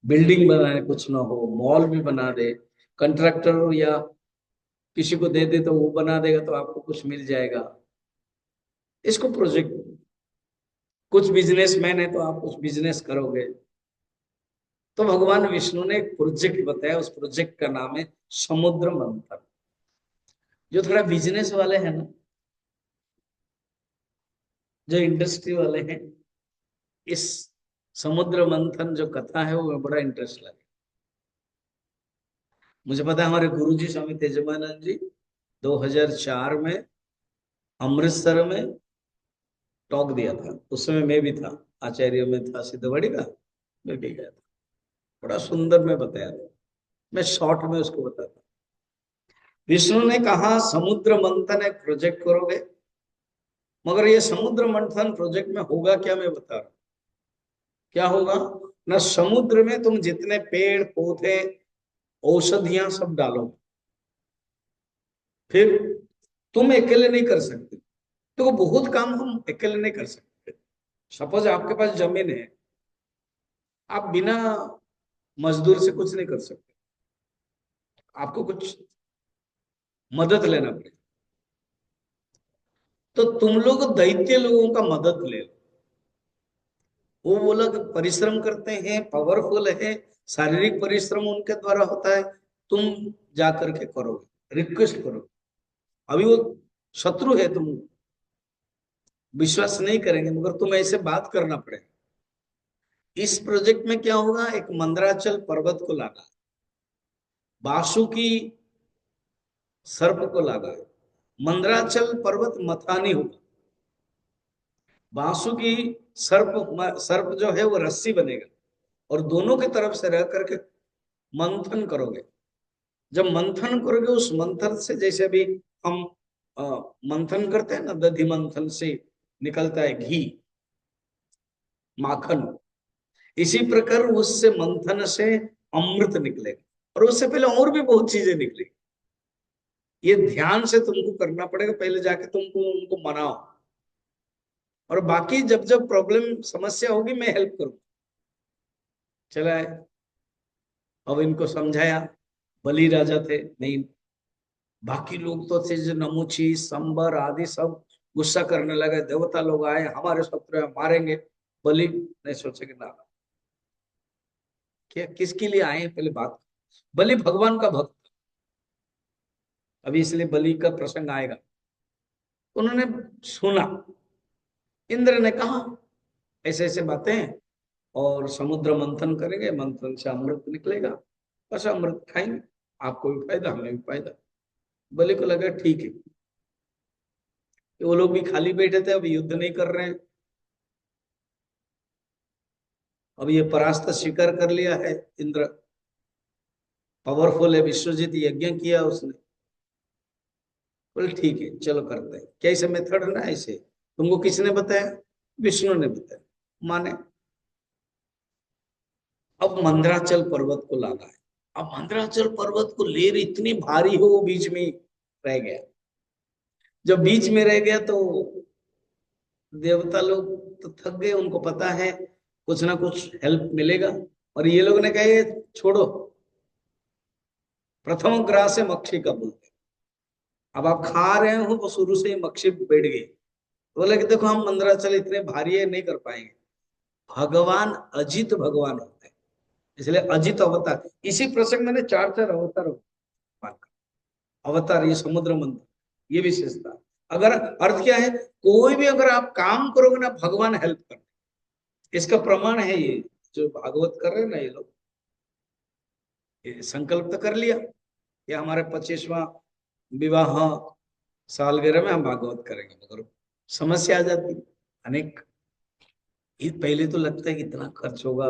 [SPEAKER 1] बिल्डिंग बनाए, कुछ ना हो, मॉल भी बना दे, कंट्रैक्टर या किसी को दे दे तो वो बना देगा तो आपको कुछ मिल जाएगा, इसको प्रोजेक्ट। कुछ बिजनेसमैन है तो आप कुछ बिजनेस करोगे। तो भगवान विष्णु ने एक प्रोजेक्ट बताया, उस प्रोजेक्ट का नाम है समुद्र मंथन। जो थोड़ा बिजनेस वाले हैं ना, जो इंडस्ट्री वाले हैं, इस समुद्र मंथन जो कथा है वो बड़ा इंटरेस्ट लगे। मुझे पता है हमारे गुरुजी स्वामी तेजमानंद जी 2004 में अमृतसर में टॉक दिया था। उस समय मैं भी था, आचार्य में था सिद्धवड़ी का, मैं भी गया था। बड़ा सुंदर में बताया था, मैं शॉर्ट में उसको बताता। विष्णु ने कहा समुद्र मंथन एक प्रोजेक्ट करोगे, मगर ये समुद्र मंथन प्रोजेक्ट में होगा क्या, मैं बता रहा हूं। क्या होगा ना, समुद्र में तुम जितने पेड़ पौधे औषधियां सब डालो, फिर तुम अकेले नहीं कर सकते। तो बहुत काम हम अकेले नहीं कर सकते। सपोज आपके पास जमीन है, आप बिना मजदूर से कुछ नहीं कर सकते, आपको कुछ मदद लेना पड़ेगा। तो तुम लोग दैत्य लोगों का मदद ले लो। वो लोग परिश्रम करते हैं, पावरफुल है, शारीरिक परिश्रम उनके द्वारा होता है। तुम जा करके करोगे, रिक्वेस्ट करो। अभी वो शत्रु है, तुम विश्वास नहीं करेंगे, मगर तुम ऐसे बात करना पड़ेगा। इस प्रोजेक्ट में क्या होगा, एक मंदराचल पर्वत को लाना, बासुकी सर्प को लाना है। मंदराचल पर्वत मथानी होगा, बासुकी सर्प सर्प जो है वो रस्सी बनेगा, और दोनों की तरफ से रह करके मंथन करोगे। जब मंथन करोगे, उस मंथन से जैसे अभी हम अ, मंथन करते हैं ना, दधि मंथन से निकलता है घी, माखन, इसी प्रकार उससे मंथन से अमृत निकलेगा। और उससे पहले और भी बहुत चीजें निकलेगी। ये ध्यान से तुमको करना पड़ेगा, पहले जाके तुमको उनको मनाओ, और बाकी जब जब प्रॉब्लम समस्या होगी मैं हेल्प करूँ। चला है। अब इनको समझाया, बलि राजा थे नहीं, बाकी लोग तो थे जो नमुची संबर आदि सब गुस्सा करने लगे, देवता लोग आए हमारे शत्रु हैं, मारेंगे। बलि नहीं सोचे कि ना, क्या किसके लिए आए हैं पहले बात। बलि भगवान का भक्त, अभी इसलिए बलि का प्रसंग आएगा। उन्होंने सुना, इंद्र ने कहा ऐसे ऐसे बातें हैं, और समुद्र मंथन करेंगे, मंथन से अमृत निकलेगा, बस अमृत खाएंगे, आपको भी फायदा हमें भी फायदा। बलि को लगा ठीक है, वो लोग भी खाली बैठे थे, अब युद्ध नहीं कर रहे हैं, अब ये परास्त स्वीकार कर लिया है। इंद्र पावरफुल है, विश्वजीत यज्ञ किया उसने। बोले ठीक है चलो करते हैं, कैसे मेथड ना ऐसे। तुमको किसने बताया, विष्णु ने बताया, माने। अब मंदराचल पर्वत को लाना है। अब मंदराचल पर्वत को लेर इतनी भारी हो, वो बीच में रह गया। जब बीच में रह गया तो देवता लोग तो थक गए, उनको पता है कुछ ना कुछ हेल्प मिलेगा। और ये लोग ने कहा ये छोड़ो, प्रथम ग्रास से मक्षी का बोलते। अब आप खा रहे हो तो शुरू से ही मक्षी बैठ गई। बोले कि देखो हम मंदराचल इतने भारी है, नहीं कर पाएंगे। भगवान अजित भगवान होते हैं, इसलिए अजित अवतार। इसी प्रसंग में चार चार अवतार भगवान का। अवतार ये समुद्र मंथन, ये विशेषता। अगर अर्थ क्या है, कोई भी अगर आप काम करोगे ना, भगवान हेल्प कर, इसका प्रमाण है ये जो भागवत कर रहे हैं ना ये लोग। ये संकल्प तो कर लिया, ये हमारे 25वां विवाह सालगिरह में हम भागवत करेंगे, मगर समस्या आ जाती अनेक। पहले तो लगता है कि इतना खर्च होगा,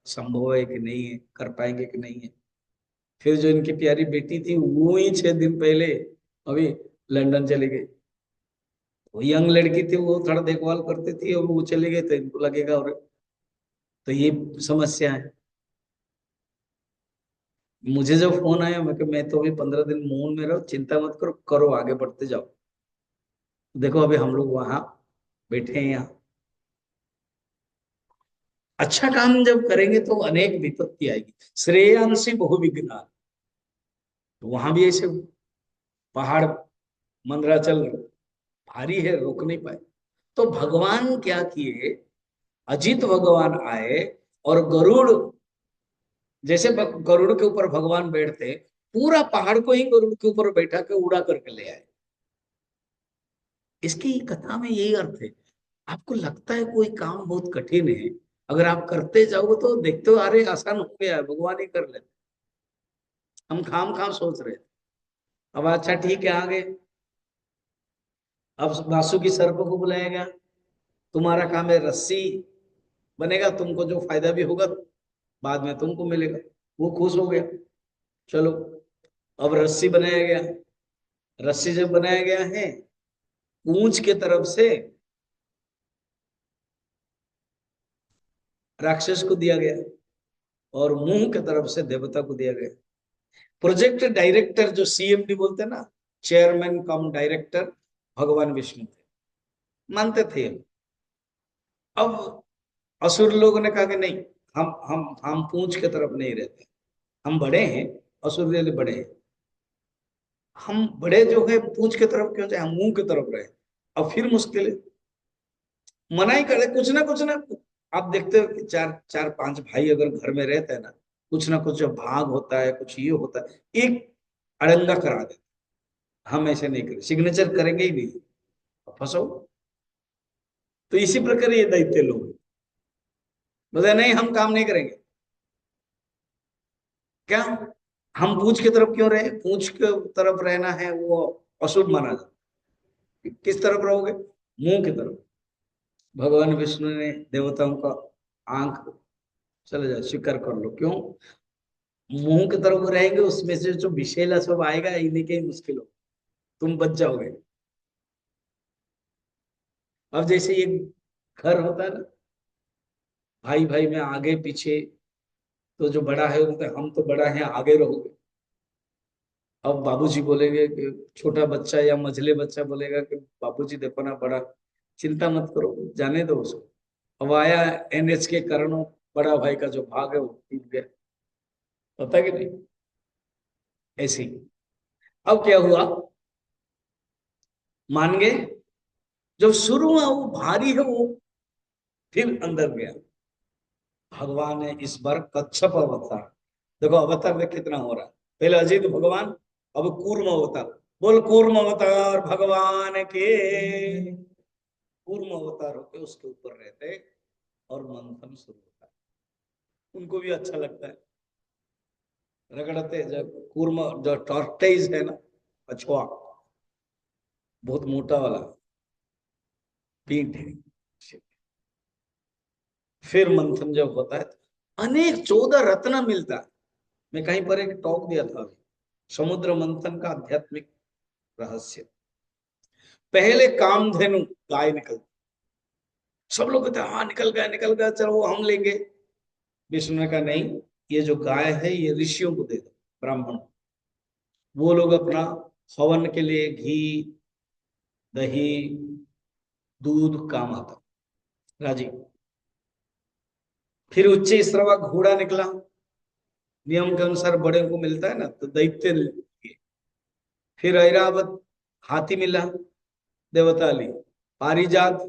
[SPEAKER 1] संभव है कि नहीं है, कर पाएंगे कि नहीं है। फिर जो इनकी प्यारी बेटी थी वो ही 6 दिन पहले अभी लंदन चली गई। वो यंग लड़की थी, वो थोड़ा देखभाल करती थी, और वो चली गई तो इनको लगेगा। और तो ये समस्या है। मुझे जब फोन आया मैं तो अभी 15 दिन मून में रहो, चिंता मत करो, करो आगे बढ़ते जाओ। देखो अभी हम लोग वहां बैठे हैं यहाँ। अच्छा काम जब करेंगे तो अनेक विपत्ति आएगी, श्रेयांसी बहुविघ्न। तो वहां भी ऐसे हुआ। पहाड़ मंदराचल भारी है, रोक नहीं पाए। तो भगवान क्या किए, अजित भगवान आए और गरुड़, जैसे गरुड़ के ऊपर भगवान बैठते, पूरा पहाड़ को ही गरुड़ के ऊपर बैठा के उड़ा करके ले आए। इसकी कथा में यही अर्थ है। आपको लगता है कोई काम बहुत कठिन है, अगर आप करते जाओगे तो देखते हो अरे आसान हो गया है, भगवान ही कर लेते। हम खाम खाम सोच रहे थे। अब अच्छा ठीक है, आ गए। अब वासुकी सर्प को बुलाया गया, तुम्हारा काम है रस्सी बनेगा, तुमको जो फायदा भी होगा बाद में तुमको मिलेगा। वो खुश हो गया, चलो। अब रस्सी बनाया गया। रस्सी जब बनाया गया है, पूंछ के तरफ से राक्षस को दिया गया और मुंह के तरफ से देवता को दिया गया। प्रोजेक्ट डायरेक्टर जो सीएमडी बोलते हैं ना, चेयरमैन कम डायरेक्टर, भगवान विष्णु थे, मानते थे। अब असुर लोगों ने कहा कि नहीं, हम पूंछ के तरफ नहीं रहते, हम बड़े हैं, असुर वाले बड़े हैं, हम बड़े जो है पूंछ के तरफ क्यों जाए, हम मुंह की तरफ रहे। अब फिर मुश्किल है, मना ही करे कुछ ना कुछ ना। आप देखते हो कि चार चार पांच भाई अगर घर में रहते हैं ना कुछ जो भाग होता है, कुछ ये होता है, एक अड़ंगा करा देते। हम ऐसे नहीं करें, सिग्नेचर करेंगे ही नहीं, फंसो। तो इसी प्रकार ये दैत्य लोग बोले नहीं, हम काम नहीं करेंगे। क्या, हम पूंछ की तरफ क्यों रहे, पूंछ के तरफ रहना है वो अशुभ माना जाता। किस तरफ रहोगे, मुंह की तरफ। भगवान विष्णु ने देवताओं का आंख, चले जाओ स्वीकार कर लो, क्यों, मुंह की तरफ रहेंगे, उसमें से जो विषैला सब आएगा, इन्हीं के ही मुश्किल हो, तुम बच जाओगे। अब जैसे ये घर होता है ना, भाई भाई में आगे पीछे, तो जो बड़ा है वो बोलता है हम तो बड़ा है, आगे रहोगे। अब बाबूजी बोलेंगे कि छोटा बच्चा या मझले बच्चा बोलेगा कि बाबूजी देखो ना बड़ा, चिंता मत करो, जाने दो उसको। अब आया एनएच के कारणों, बड़ा भाई का जो भाग है वो टूट गया, पता कि नहीं, ऐसे ही। अब क्या हुआ, मान गए, जब शुरू हुआ वो भारी है वो, फिर अंदर गया। भगवान ने इस बार कच्छप अवतार, देखो अवतार में कितना हो रहा है, पहले अजित भगवान, अब कूर्म अवतार। बोल कूर्म अवतार भगवान के, कूर्म अवतार होके उसके ऊपर रहते और मंथन शुरू होता है। उनको भी अच्छा लगता है, रगड़ते जब कूर्म, जो टॉर्टेज है ना, कछुआ, बहुत मोटा वाला पीठ है। फिर मंथन जब होता है तो अनेक 14 रत्न मिलता है। मैं कहीं पर एक टॉक दिया था अभी, समुद्र मंथन का आध्यात्मिक रहस्य। पहले कामधेनु गाय निकल, सब लोग कहते हैं हाँ निकल गया, चलो वो हम लेंगे। विष्णु ने कहा नहीं, ये जो गाय है ये ऋषियों को दे दो, ब्राह्मण। वो लोग अपना हवन के लिए घी, दही, दूध काम आता, राजी। फिर उच्च श्रवा घोड़ा निकला, नियम के अनुसार बड़े को मिलता है ना, तो दैत्य लिए। फिर ऐरावत हाथी मिला, देवता ली। पारिजात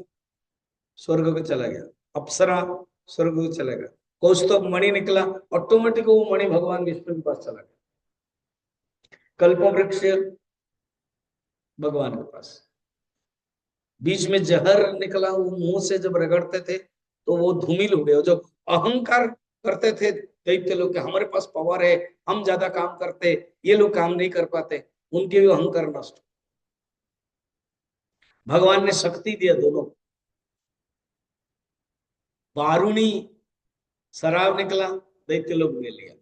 [SPEAKER 1] स्वर्ग को चला गया, अप्सरा स्वर्ग को चला गया। कौस्तुभ मणि निकला, ऑटोमेटिक वो मणि भगवान विष्णु के पास चला गया। कल्प वृक्ष भगवान के पास। बीच में जहर निकला, वो मुंह से जब रगड़ते थे तो वो धूमिल हो गया। जो अहंकार करते थे दैत्य लोग के, हमारे पास पावर है, हम ज्यादा काम करते, ये लोग काम नहीं कर पाते, उनके भी अहंकार नष्ट। भगवान ने शक्ति दिया दोनों। वारुणी शराब निकला, दैत्य लोग ने लिया।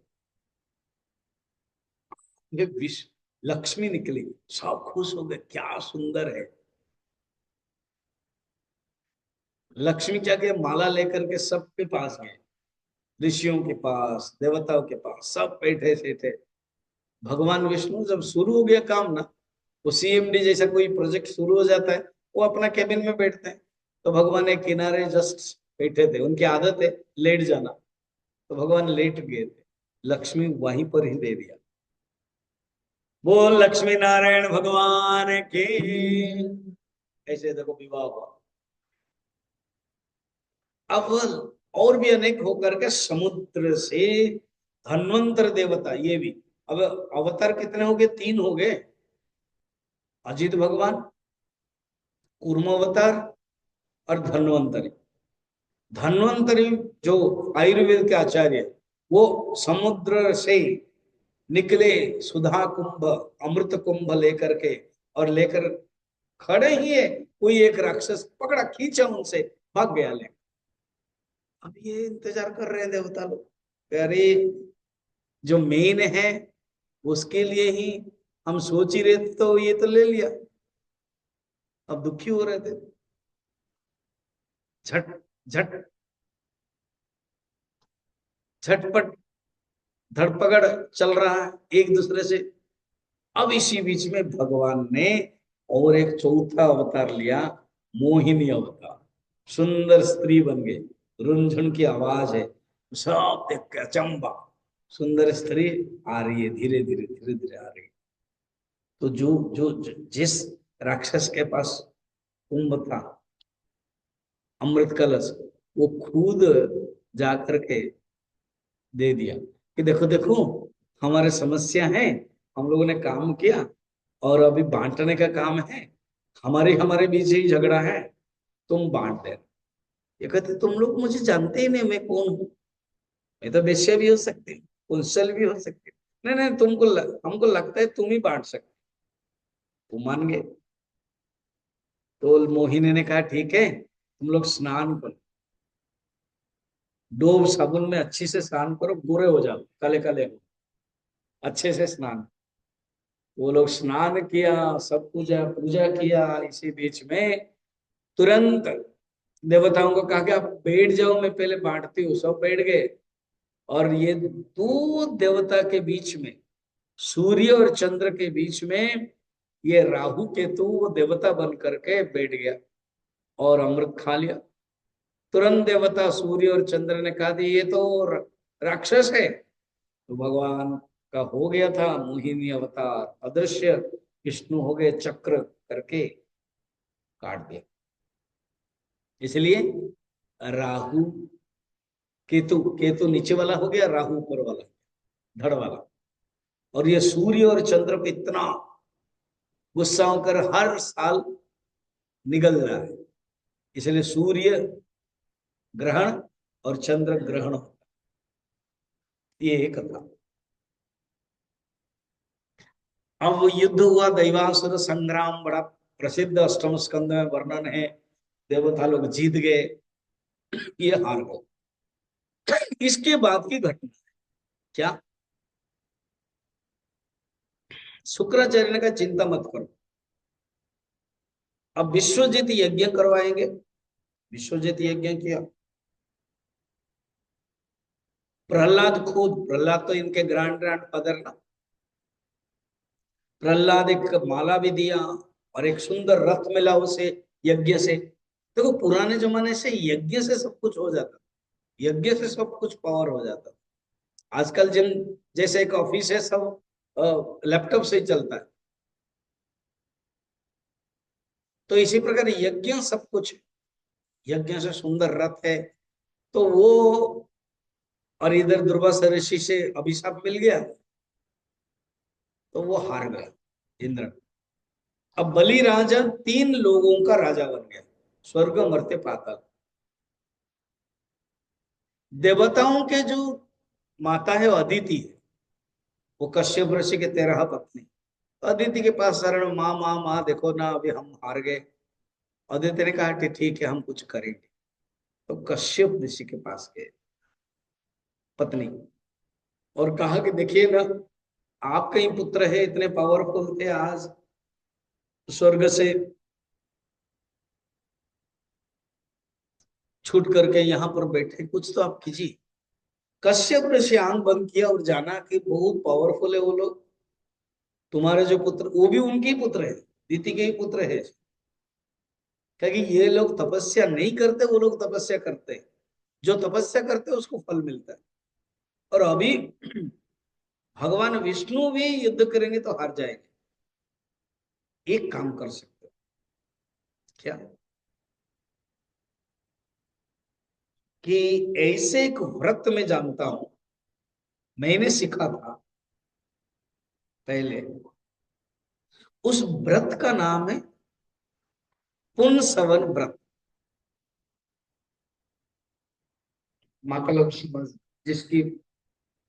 [SPEAKER 1] ये विष लक्ष्मी निकली, सब खुश हो गए, क्या सुंदर है। लक्ष्मी क्या किया, माला लेकर के सबके पास गए, ऋषियों के पास, देवताओं के पास, सब बैठे थे। भगवान विष्णु जब शुरू हो गया काम ना, वो सीएमडी जैसा कोई प्रोजेक्ट शुरू हो जाता है, वो अपना केबिन में बैठते हैं। तो भगवान एक किनारे जस्ट बैठे थे, उनकी आदत है लेट जाना, तो भगवान लेट गए थे, लक्ष्मी वहीं पर ही दे दिया। बोल लक्ष्मी नारायण भगवान के। ऐसे देखो विवाह हुआ। अब और भी अनेक होकर के समुद्र से धन्वंतर देवता, ये भी अब अवतार कितने हो गए? 3 हो गए। अजित भगवान, कूर्म अवतार और धन्वंतरी। धन्वंतरी जो आयुर्वेद के आचार्य, वो समुद्र से निकले सुधा कुंभ, अमृत कुंभ लेकर के, और लेकर खड़े ही है, कोई एक राक्षस पकड़ा, खींचा उनसे, भाग गया ले। अब ये इंतजार कर रहे हैं देवता लोग, अरे जो मेन है उसके लिए ही हम सोच ही रहे थे, तो ये तो ले लिया। अब दुखी हो रहे थे। झट झट झटपट धड़पकड़ चल रहा है एक दूसरे से। अब इसी बीच में भगवान ने और एक चौथा अवतार लिया, मोहिनी अवतार। सुंदर स्त्री बन गई, रुनझुन की आवाज है, सब देख के अचंबा। सुंदर स्त्री आ रही है, धीरे धीरे धीरे धीरे आ रही है। तो जिस राक्षस के पास कुंभ था, अमृत कलश, वो खुद जाकर के दे दिया कि देखो देखो, हमारे समस्या है, हम लोगों ने काम किया और अभी बांटने का काम है, हमारे हमारे बीच ही झगड़ा है, तुम बांट दे। ये कहते तुम लोग मुझे जानते ही नहीं, मैं कौन हूँ? मैं तो वेश्या भी हो सकती हूँ, कुंसल भी हो सकती हूँ। नहीं नहीं, हमको लगता है तुम ही बांट सकते। तुम मान गए। तो मोहिनी ने कहा ठीक है, तुम लोग स्नान करो, डोब साबुन में अच्छी से स्नान करो, गोरे हो जाओ, काले काले हो, अच्छे से स्नान। वो लोग स्नान किया, सब पूजा पूजा किया। इसी बीच में तुरंत देवताओं को कहा कि आप बैठ जाओ, मैं पहले बांटती हूँ। सब बैठ गए। और ये 2 देवता के बीच में, सूर्य और चंद्र के बीच में, ये राहु केतु वो देवता बन करके बैठ गया और अमृत खा लिया। तुरंत देवता सूर्य और चंद्र ने कहा ये तो राक्षस है। तो भगवान का हो गया था मोहिनी अवतार, अदृश्य विष्णु हो गए, चक्र करके काट दिया। इसलिए राहु केतु, केतु नीचे वाला हो गया, राहु ऊपर वाला, धड़ वाला। और ये सूर्य और चंद्र पे इतना गुस्सा होकर हर साल निगल रहा है, इसलिए सूर्य ग्रहण और चंद्र ग्रहण होता है। ये एक था। अब वो युद्ध हुआ, दैवासुर संग्राम, बड़ा प्रसिद्ध अष्टम स्कंद में वर्णन है। देवता लोग जीत गए, ये हार गए। इसके बाद की घटना क्या? शुक्राचार्य ने कहा चिंता मत करो, अब विश्वजित यज्ञ करवाएंगे। विश्वजित यज्ञ किया। प्रहलाद खुद, प्रहलाद तो इनके ग्रैंड ग्रैंड फादर ना, प्रहलाद एक माला भी दिया और एक सुंदर रथ मिला उसे यज्ञ से। देखो पुराने जमाने से यज्ञ से सब कुछ हो जाता, यज्ञ से सब कुछ पावर हो जाता। आजकल जिन जैसे एक ऑफिस है, सब लैपटॉप से ही चलता है। तो इसी प्रकार यज्ञ सब कुछ, यज्ञ से सुंदर रथ है। तो वो, और इधर दुर्वासा ऋषि से अभिशाप मिल गया, तो वो हार गया इंद्र। अब बलि राजा 3 लोगों का राजा बन गया, स्वर्ग मर्त्य पाताल। देवताओं के जो माता है वो अदिति है, वो कश्यप ऋषि के 13 पत्नी। तो अदिति के पास शरण, माँ माँ माँ देखो ना, अभी हम हार गए। अदिति ने कहा कि ठीक है, हम कुछ करेंगे। तो कश्यप ऋषि के पास गए पत्नी, और कहा कि देखिए ना, आपका ही पुत्र है, इतने पावरफुल थे, आज स्वर्ग से छूट करके यहाँ पर बैठे, कुछ तो आप कीजिए। कश्यप ऋषि आंख बंद किया और जाना कि बहुत पावरफुल है वो लोग, तुम्हारे जो पुत्र, वो भी उनके ही पुत्र है, दीति के ही पुत्र है। क्योंकि ये लोग तपस्या नहीं करते, वो लोग तपस्या करते हैं। जो तपस्या करते हैं उसको फल मिलता है। और अभी भगवान विष्णु भी युद्ध करेंगे तो हार जाएंगे। एक काम कर सकते हो, क्या कि ऐसे एक व्रत में जानता हूं, मैंने सीखा था पहले। उस व्रत का नाम है पुंसवन व्रत। माता लक्ष्मण जिसकी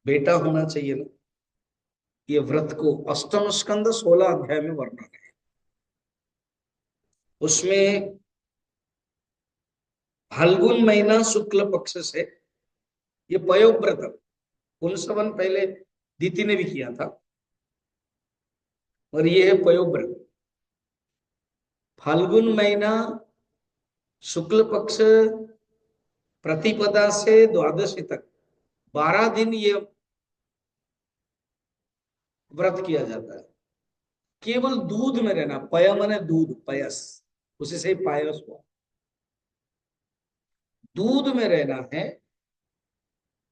[SPEAKER 1] बेटा होना चाहिए ना, ये व्रत को अष्टम स्कंद 16 अध्याय में वर्णन है। उसमें फाल्गुन महीना शुक्ल पक्ष से ये पयोव्रत, पुंसवन पहले दीति ने भी किया था, और ये है पयोव्रत। फाल्गुन महीना शुक्ल पक्ष प्रतिपदा से द्वादशी तक 12 दिन ये व्रत किया जाता है। केवल दूध में रहना, पय माने दूध, पयस, उसी से ही पायस हुआ। दूध में रहना है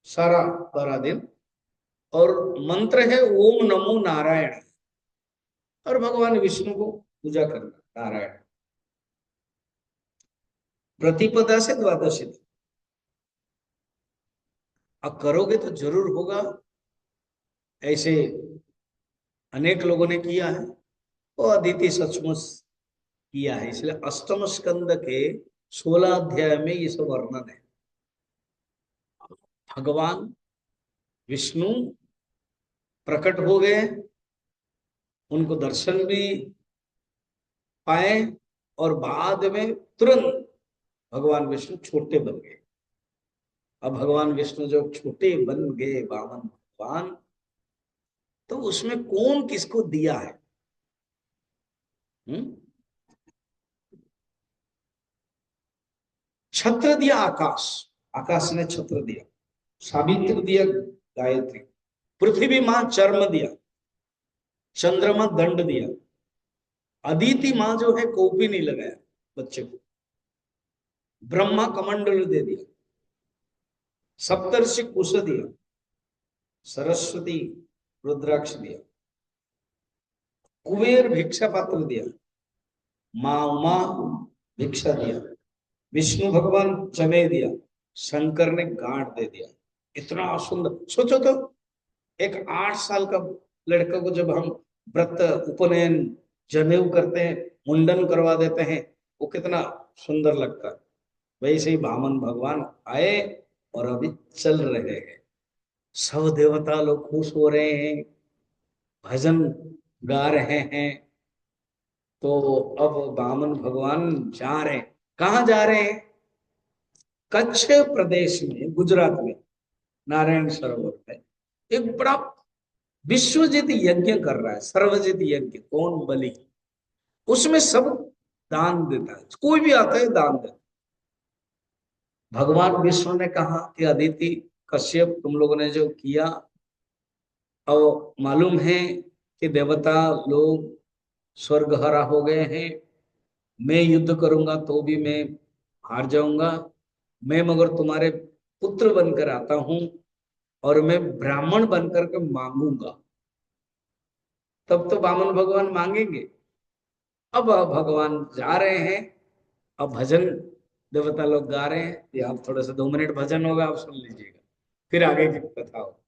[SPEAKER 1] सारा 12 दिन, और मंत्र है ओम नमो नारायण, और भगवान विष्णु को पूजा करना नारायण, प्रतिपदा से द्वादशी तक। अब करोगे तो जरूर होगा। ऐसे अनेक लोगों ने किया है, वो अदिति सचमुच किया है, इसलिए अष्टम स्कंद के 16 अध्याय में ये सब वर्णन है। भगवान विष्णु प्रकट हो गए, उनको दर्शन भी पाए, और बाद में तुरंत भगवान विष्णु छोटे बन गए। अब भगवान विष्णु जब छोटे बन गए वामन भगवान, तो उसमें कौन किसको दिया है? हम्म? छत्र दिया आकाश, आकाश ने छत्र दिया। सावित्री दिया गायत्री। पृथ्वी मां चर्म दिया। चंद्रमा दंड दिया। अदिति मां जो है कोपी नहीं लगाया बच्चे को। ब्रह्मा कमंडल दे दिया। सप्तर्षि कुश दिया। सरस्वती रुद्राक्ष दिया। कुबेर भिक्षा पात्र दिया। मां उमा भिक्षा दिया। विष्णु भगवान चने दिया। शंकर ने गांठ दे दिया। इतना सुंदर, सोचो तो, एक 8 साल का लड़का को जब हम व्रत, उपनयन, जनेऊ करते हैं, मुंडन करवा देते हैं, वो कितना सुंदर लगता है। वैसे ही वामन भगवान आए और अभी चल रहे हैं। सब देवता लोग खुश हो रहे हैं, भजन गा रहे हैं। तो अब वामन भगवान जा रहे हैं। कहाँ जा रहे हैं? कच्छ प्रदेश में, गुजरात में, नारायण सरोवर में एक बड़ा विश्वजित यज्ञ कर रहा है। सर्वजित यज्ञ, कौन? बलि। उसमें सब दान देता है, कोई भी आता है दान देता है। भगवान विष्णु ने कहा कि अदिति, कश्यप, तुम लोगों ने जो किया, अब मालूम है कि देवता लोग स्वर्ग हरा हो गए हैं। मैं युद्ध करूंगा तो भी मैं हार जाऊंगा। मैं मगर तुम्हारे पुत्र बनकर आता हूं, और मैं ब्राह्मण बनकर के मांगूंगा। तब तो वामन भगवान मांगेंगे। अब भगवान जा रहे हैं। अब भजन देवता लोग गा रहे हैं, ये आप थोड़ा सा 2 मिनट भजन होगा, आप सुन लीजिएगा, फिर आगे की कथा हो।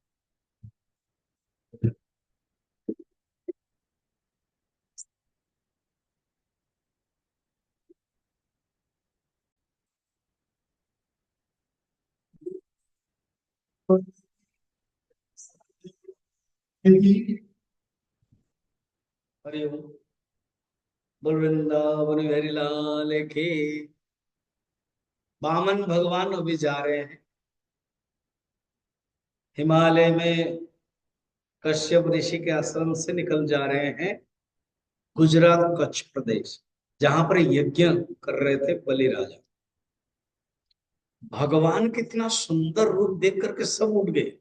[SPEAKER 1] हरिओम। बोल वृंदावन बिहारी लाल की। वामन भगवान अभी जा रहे हैं हिमालय में, कश्यप ऋषि के आश्रम से निकल जा रहे हैं गुजरात कच्छ प्रदेश, जहां पर यज्ञ कर रहे थे बलि राजा। भगवान कितना सुंदर रूप देख करके सब उठ गए।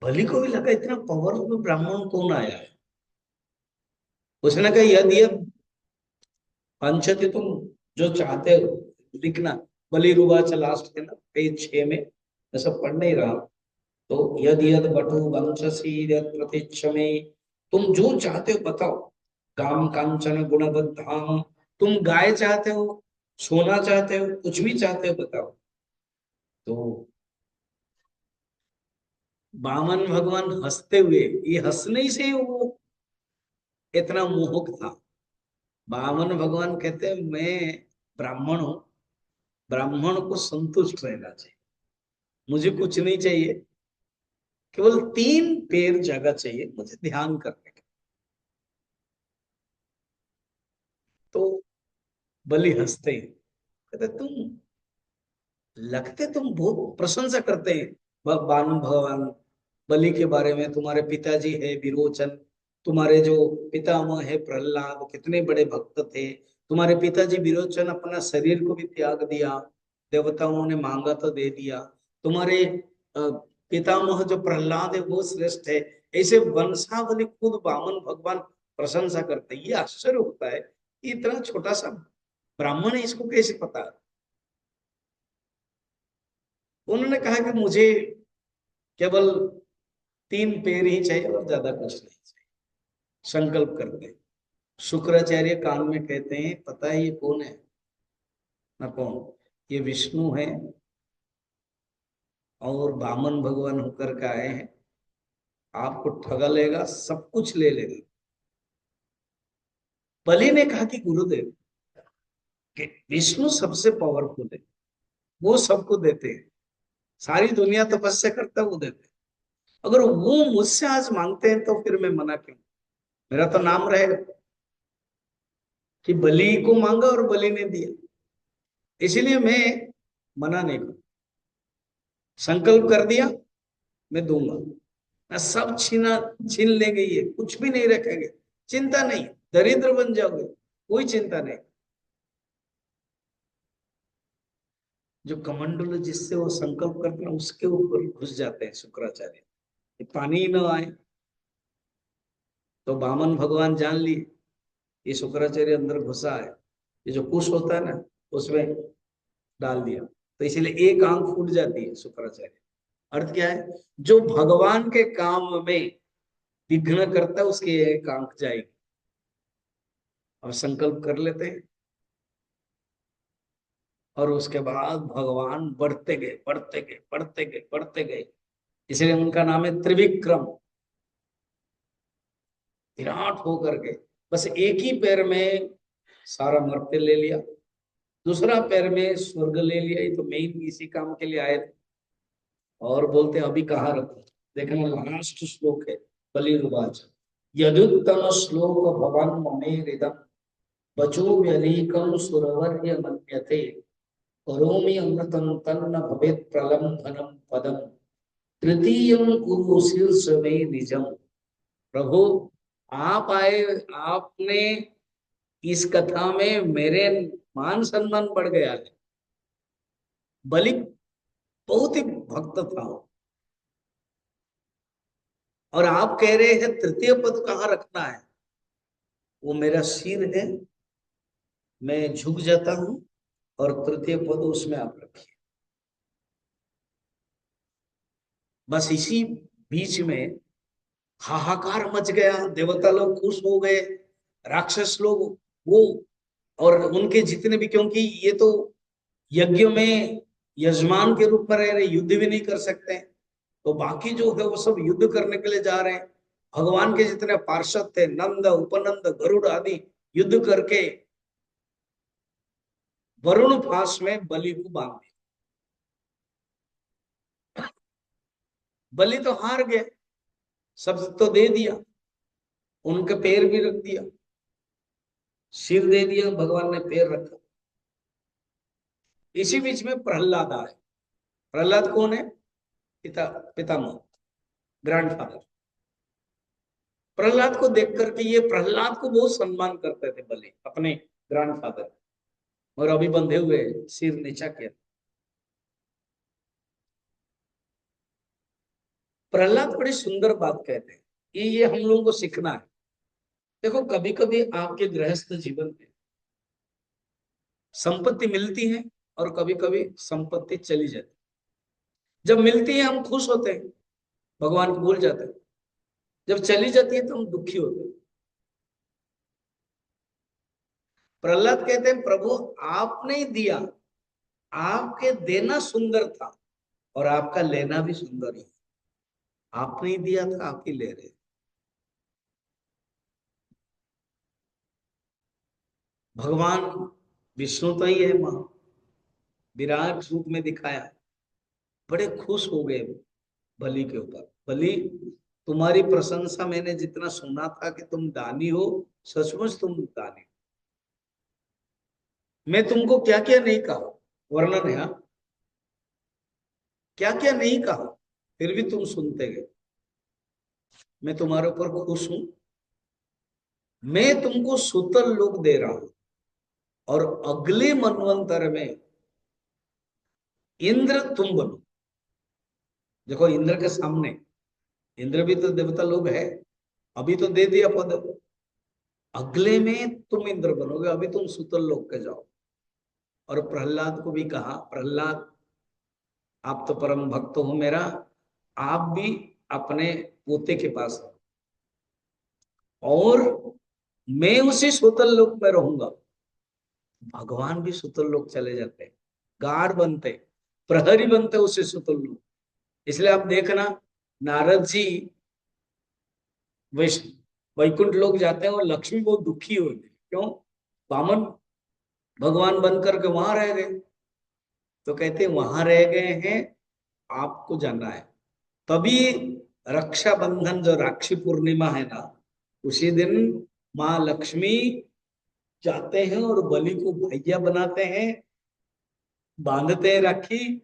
[SPEAKER 1] बलि को भी लगा इतना पावरफुल ब्राह्मण कौन आया है। उसने कहा यदि ये पंचति तुम जो चाहते हो लिखना। बलि रुवाच लास्ट है ना, पेज 6 में, मैं सब पढ़ नहीं रहा, तो यद यद बटु वंशसी यद प्रतीक्ष में, तुम जो चाहते हो बताओ। काम कांचन गुणवद्धाम, तुम गाय चाहते हो, सोना चाहते हो, कुछ भी चाहते हो बताओ। तो वामन भगवान हंसते हुए, ये हंसने से वो इतना मोहक था। वामन भगवान कहते हैं मैं ब्राह्मण हूं, ब्राह्मण को संतुष्ट रहना चाहिए, मुझे कुछ नहीं चाहिए, केवल 3 पैर जगह चाहिए मुझे ध्यान करने का। तो बलि हंसते हैं, कहते तुम बहुत प्रशंसा करते हैं भगवान भगवान बलि के बारे में। तुम्हारे पिताजी है विरोचन, तुम्हारे जो पितामह है प्रहलाद, कितने बड़े भक्त थे। तुम्हारे पिताजी विरोचन अपना शरीर को भी त्याग दिया, देवताओं ने मांगा तो दे दिया। तुम्हारे पितामह जो प्रहलाद है वो श्रेष्ठ है। ऐसे वंशावली खुद वामन भगवान प्रशंसा करते हैं। ये आश्चर्य होता है कि इतना छोटा सा ब्राह्मण है, इसको कैसे पता। उन्होंने कहा कि मुझे केवल 3 पैर ही चाहिए और ज्यादा कुछ नहीं चाहिए। संकल्प करते हैं। शुक्राचार्य कान में कहते हैं, पता है ये कौन है ना कौन, ये विष्णु है और वामन भगवान होकर के आए हैं, आपको ठगा लेगा, सब कुछ ले लेगा। बलि ने कहा कि गुरुदेव, कि विष्णु सबसे पावरफुल है, वो सबको देते हैं, सारी दुनिया तपस्या करता है वो देते हैं। अगर वो मुझसे आज मांगते हैं तो फिर मैं मना क्यों, मेरा तो नाम रहेगा कि बलि को मांगा और बलि ने दिया। इसलिए मैं मना नहीं करूं, संकल्प कर दिया मैं दूंगा। मैं सब छीन लेंगे, ये कुछ भी नहीं रखेंगे, चिंता नहीं, दरिद्र बन जाओगे, कोई चिंता नहीं। जो कमंडल जिससे वो संकल्प करते हैं उसके ऊपर घुस जाते हैं शुक्राचार्य, पानी ही ना आए। तो वामन भगवान जान लिए ये शुक्राचार्य अंदर घुसा है, ये जो कुश होता है ना उसमें डाल दिया, तो इसीलिए एक आंख फूट जाती है शुक्राचार्य। अर्थ क्या है, जो भगवान के काम में विघ्न करता है उसकी एक आंख जाएगी। और संकल्प कर लेते हैं और उसके बाद भगवान बढ़ते गए बढ़ते गए बढ़ते गए बढ़ते गए, इसलिए उनका नाम है त्रिविक्रम। विराट होकर के बस एक ही पैर में सारा मर्त्य ले लिया, दूसरा पैर में स्वर्ग ले लिया। ये तो मेन इसी काम के लिए आए थे। और बोलते अभी कहाँ रखो, देखना लास्ट श्लोक है बलिर्वाच, यदुत्तम श्लोक भवन ममेरिदम बचो व्यलीकम सुरवर्य मन्यते करोमि अमृतम तन्न भवेत् प्रलंभनम पदम तृतीयं कुरु शीर्ष में निजम। प्रभु आप आए, आपने इस कथा में मेरे मान सम्मान बढ़ गया है। बलि बहुत ही भक्त था और आप कह रहे हैं तृतीय पद कहाँ रखना है, वो मेरा सिर है, मैं झुक जाता हूं और तृतीय पद उसमें आप रखिए। बस इसी बीच में हाहाकार मच गया, देवता लोग खुश हो गए, राक्षस लोग वो, और उनके जितने भी, क्योंकि ये तो यज्ञ में यजमान के रूप में रह रहे, युद्ध भी नहीं कर सकते, तो बाकी जो है वो सब युद्ध करने के लिए जा रहे हैं। भगवान के जितने पार्षद थे, नंद उपनंद गरुड़ आदि, युद्ध करके वरुण फांस में बलि को बांध दिया। बलि तो हार गए, सब तो दे दिया, उनके पैर भी रख दिया, सिर दे दिया, भगवान ने पैर रखा। इसी बीच में प्रहलाद आए। प्रहलाद कौन है, पितामह, ग्रैंडफादर। प्रहलाद को देख करके, ये प्रहलाद को बहुत सम्मान करते थे बलि, अपने ग्रैंडफादर, और अभी बंधे हुए सिर नीचा किया। प्रहलाद बड़ी सुंदर बात कहते हैं, ये हम लोगों को सीखना है। देखो कभी कभी आपके गृहस्थ जीवन में संपत्ति मिलती है और कभी कभी संपत्ति चली जाती है। जब मिलती है हम खुश होते हैं, भगवान को भूल जाते हैं। जब चली जाती है तो हम दुखी होते हैं। प्रहलाद कहते हैं प्रभु आपने ही दिया, आपके देना सुंदर था और आपका लेना भी सुंदर है। आपने ही दिया था, आप ही ले रहे। भगवान विष्णु तो ही है, वहां विराट रूप में दिखाया। बड़े खुश हो गए बलि के ऊपर। बलि, तुम्हारी प्रशंसा मैंने जितना सुना था कि तुम दानी हो, सचमुच तुम दानी हो। मैं तुमको क्या क्या नहीं कहा, वर्णन है, क्या क्या नहीं कहा, फिर भी तुम सुनते गए। मैं तुम्हारे ऊपर खुश हूं। मैं तुमको सुतल लोक दे रहा हूं और अगले मनवंतर में इंद्र तुम बनो। देखो इंद्र के सामने, इंद्र भी तो देवता लोग है, अभी तो दे दिया पद, अगले में तुम इंद्र बनोगे, अभी तुम सुतल लोक के जाओ। और प्रहलाद को भी कहा, प्रहलाद आप तो परम भक्त हो मेरा, आप भी अपने पोते के पास रहो और मैं उसी सुतल लोक में रहूंगा। भगवान भी सुतल लोक चले जाते, गार्ड बनते, प्रहरी बनते उसी सुतल लोक। इसलिए आप देखना, नारद जी वैष्णव वैकुंठ लोग जाते हैं और लक्ष्मी बहुत दुखी होती, क्यों? वामन भगवान बन करके वहां रह गए। तो कहते वहां रह गए हैं, आपको जाना है। तभी रक्षाबंधन जो राखी पूर्णिमा है ना, उसी दिन माँ लक्ष्मी जाते हैं और बलि को भैया बनाते हैं, बांधते हैं राखी,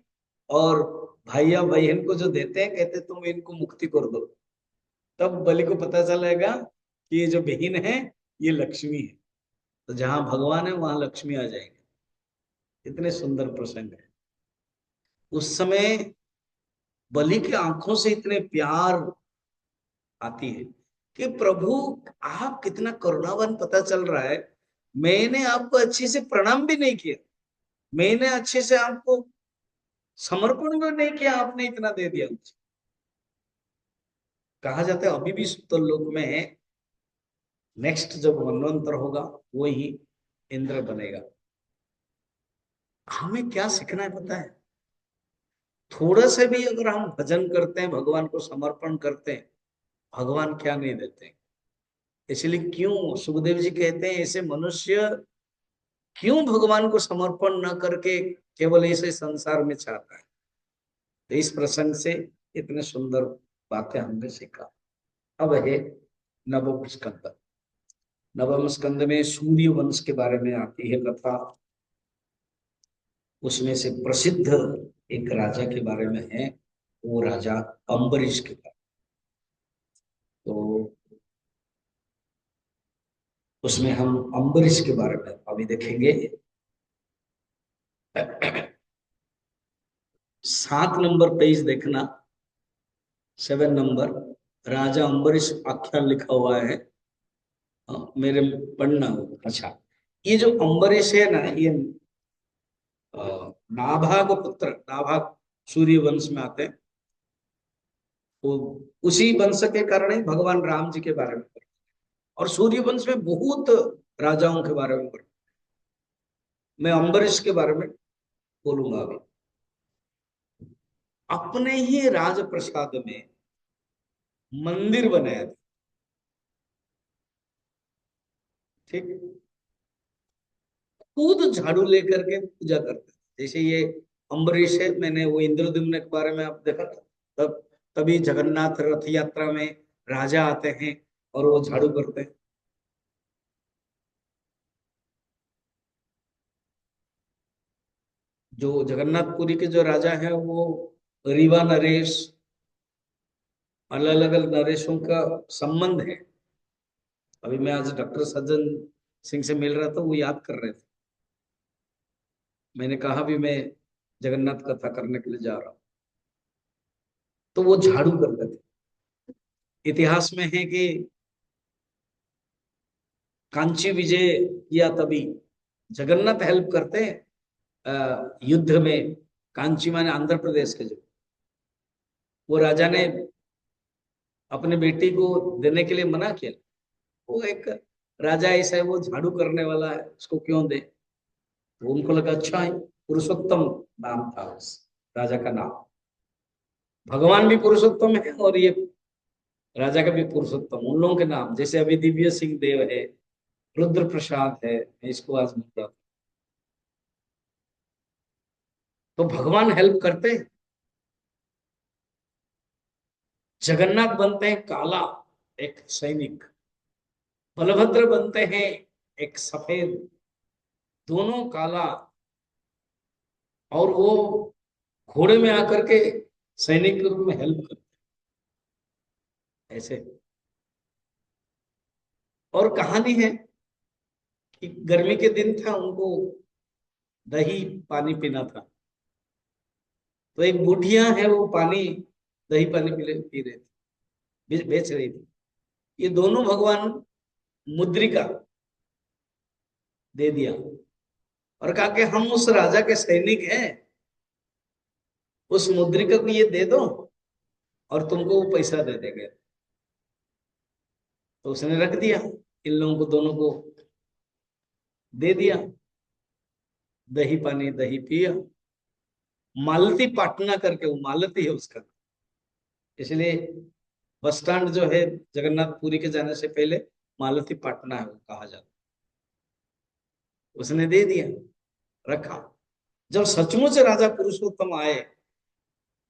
[SPEAKER 1] और भैया बहन को जो देते हैं कहते तुम इनको मुक्ति कर दो। तब बलि को पता चलेगा कि ये जो बहन है ये लक्ष्मी है। तो जहां भगवान है वहां लक्ष्मी आ जाएंगे। इतने सुंदर प्रसंग है। उस समय बलि की आंखों से इतने प्यार आती है कि प्रभु आप कितना करुणावान पता चल रहा है। मैंने आपको अच्छे से प्रणाम भी नहीं किया, मैंने अच्छे से आपको समर्पण भी नहीं किया, आपने इतना दे दिया मुझे। कहा जाता है अभी भी सुतल लोक में है, नेक्स्ट जब मनवंतर होगा वो ही इंद्र बनेगा। हमें क्या सीखना है पता है? थोड़ा सा भी अगर हम भजन करते हैं, भगवान को समर्पण करते हैं, भगवान क्या नहीं देते हैं। इसलिए क्यों सुखदेव जी कहते हैं ऐसे मनुष्य क्यों भगवान को समर्पण न करके केवल ऐसे संसार में चाहता है। तो इस प्रसंग से इतने सुंदर बातें हमने सीखा। अब है नवम स्कंद। नवम स्कंद में सूर्य वंश के बारे में आती है कथा। उसमें से प्रसिद्ध एक राजा के बारे में है, वो राजा अम्बरीश के बारे। तो उसमें हम अम्बरीश के बारे में अभी देखेंगे। 7 नंबर पेज देखना, 7 नंबर, राजा अम्बरीश आख्यान लिखा हुआ है। मेरे पढ़ना होगा। अच्छा, ये जो अम्बरीश है ना, ये नाभाग पुत्र, नाभाग सूर्य वंश में आते हैं। वो उसी वंश के कारण ही भगवान राम जी के बारे में पढ़ा। और सूर्य वंश में बहुत राजाओं के बारे में पढ़ा। मैं अम्बरीश के बारे में बोलूंगा अभी। अपने ही राजप्रसाद में मंदिर बनाया था, ठीक, खुद झाड़ू लेकर के पूजा करते थे। जैसे ये अम्बरीश है, मैंने वो इंद्रद्युम्न के बारे में आप देखा था। तब तभी जगन्नाथ रथ यात्रा में राजा आते हैं और वो झाड़ू करते हैं। जो जगन्नाथपुरी के जो राजा है वो रीवा नरेश, अलग अलग नरेशों का संबंध है। अभी मैं आज डॉक्टर सज्जन सिंह से मिल रहा था, वो याद कर रहे थे। मैंने कहा भी मैं जगन्नाथ कथा करने के लिए जा रहा हूँ। तो वो झाड़ू करते थे। इतिहास में है कि कांची विजय किया तभी जगन्नाथ हेल्प करते हैं युद्ध में। कांची माने आंध्र प्रदेश के, जो वो राजा ने अपने बेटी को देने के लिए मना किया। वो एक राजा ऐसा है, वो झाड़ू करने वाला है, उसको क्यों दे? तो उनको लगा अच्छा है, पुरुषोत्तम नाम था उस राजा का नाम। भगवान भी पुरुषोत्तम है और ये राजा का भी पुरुषोत्तम, उन लोगों के नाम जैसे अभी दिव्य सिंह देव है, रुद्र प्रसाद है, मैं इसको आज बोल रहा था। तो भगवान हेल्प करते हैं। जगन्नाथ बनते हैं काला, एक सैनिक। बलभद्र बनते हैं एक सफेद, दोनों काला। और वो घोड़े में आकर के सैनिक के रूप में हेल्प करते ऐसे। और कहानी है कि गर्मी के दिन था, उनको दही पानी पीना था। तो एक बुढ़िया है, वो पानी, दही पानी पी रही थी, बेच रही थी। ये दोनों भगवान मुद्रिका दे दिया और कहा कि हम उस राजा के सैनिक हैं, उस मुद्रिका को ये दे दो और तुमको वो पैसा दे देंगे। तो उसने रख दिया, इन लोगों को दोनों को दे दिया। दही पानी दही पिया। मालती पाटना करके, वो मालती है उसका, इसलिए बस स्टैंड जो है जगन्नाथपुरी के जाने से पहले मालती पाटना है वो कहा जाता। उसने दे दिया, रखा। जब सचमुच राजा पुरुषोत्तम आए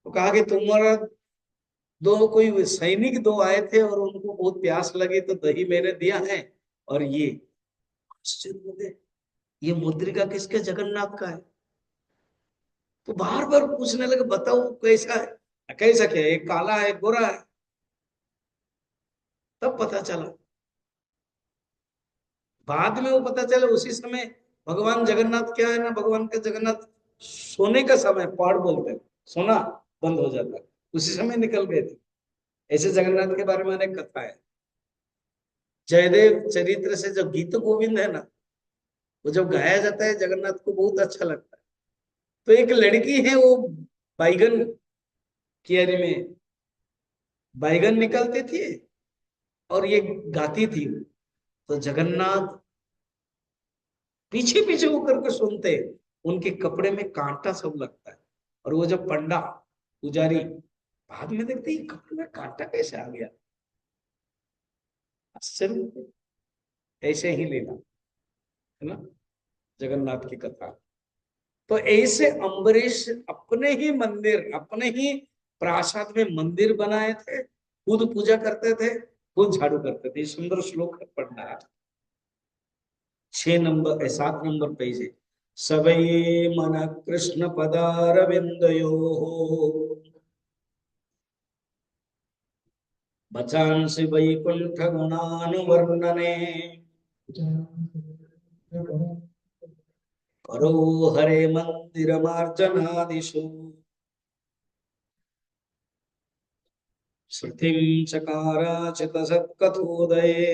[SPEAKER 1] तो कहा कि तुम्हारा दो कोई सैनिक दो आए थे और उनको बहुत प्यास लगी तो दही मैंने दिया है, और ये आश्चर्य हो गए, ये मुद्रिका किसके? जगन्नाथ का है। तो बार बार पूछने लगे बताओ कैसा है, कैसा क्या है, एक काला है, गोरा है। तब पता चला, बाद में वो पता चला उसी समय भगवान जगन्नाथ क्या है ना, भगवान का जगन्नाथ सोने का समय पहाड़ बोलते हैं, सोना बंद हो जाता है, उसी समय निकल गए थे। ऐसे जगन्नाथ के बारे में अनेक कथा है। जयदेव चरित्र से जो गीत गोविंद है ना, वो जब गाया जाता है जगन्नाथ को बहुत अच्छा लगता है। तो एक लड़की है, वो बैगन कियारी में बैगन निकलती थी और ये गाती थी। तो जगन्नाथ पीछे पीछे होकर के सुनते, उनके कपड़े में कांटा सब लगता है। और वो जब पंडा पुजारी बाद में देखते ही कपड़े में कांटा कैसे आ गया, आश्चर्य। ऐसे ही लेना है ना जगन्नाथ की कथा। तो ऐसे अम्बरीश अपने ही मंदिर, अपने ही प्रासाद में मंदिर बनाए थे, खुद पूजा करते थे, खुद झाड़ू करते थे। सुंदर श्लोक है, पढ़ना है। 6 नंबर 7 नंबर पेज है। सवै मन कृष्ण पदारविंदयो बचांसि वैकुंठ गुणानुवर्णने करो हरे मंदिर मार्जनादिषु श्रुतिं चकाराचित सत्कथोदये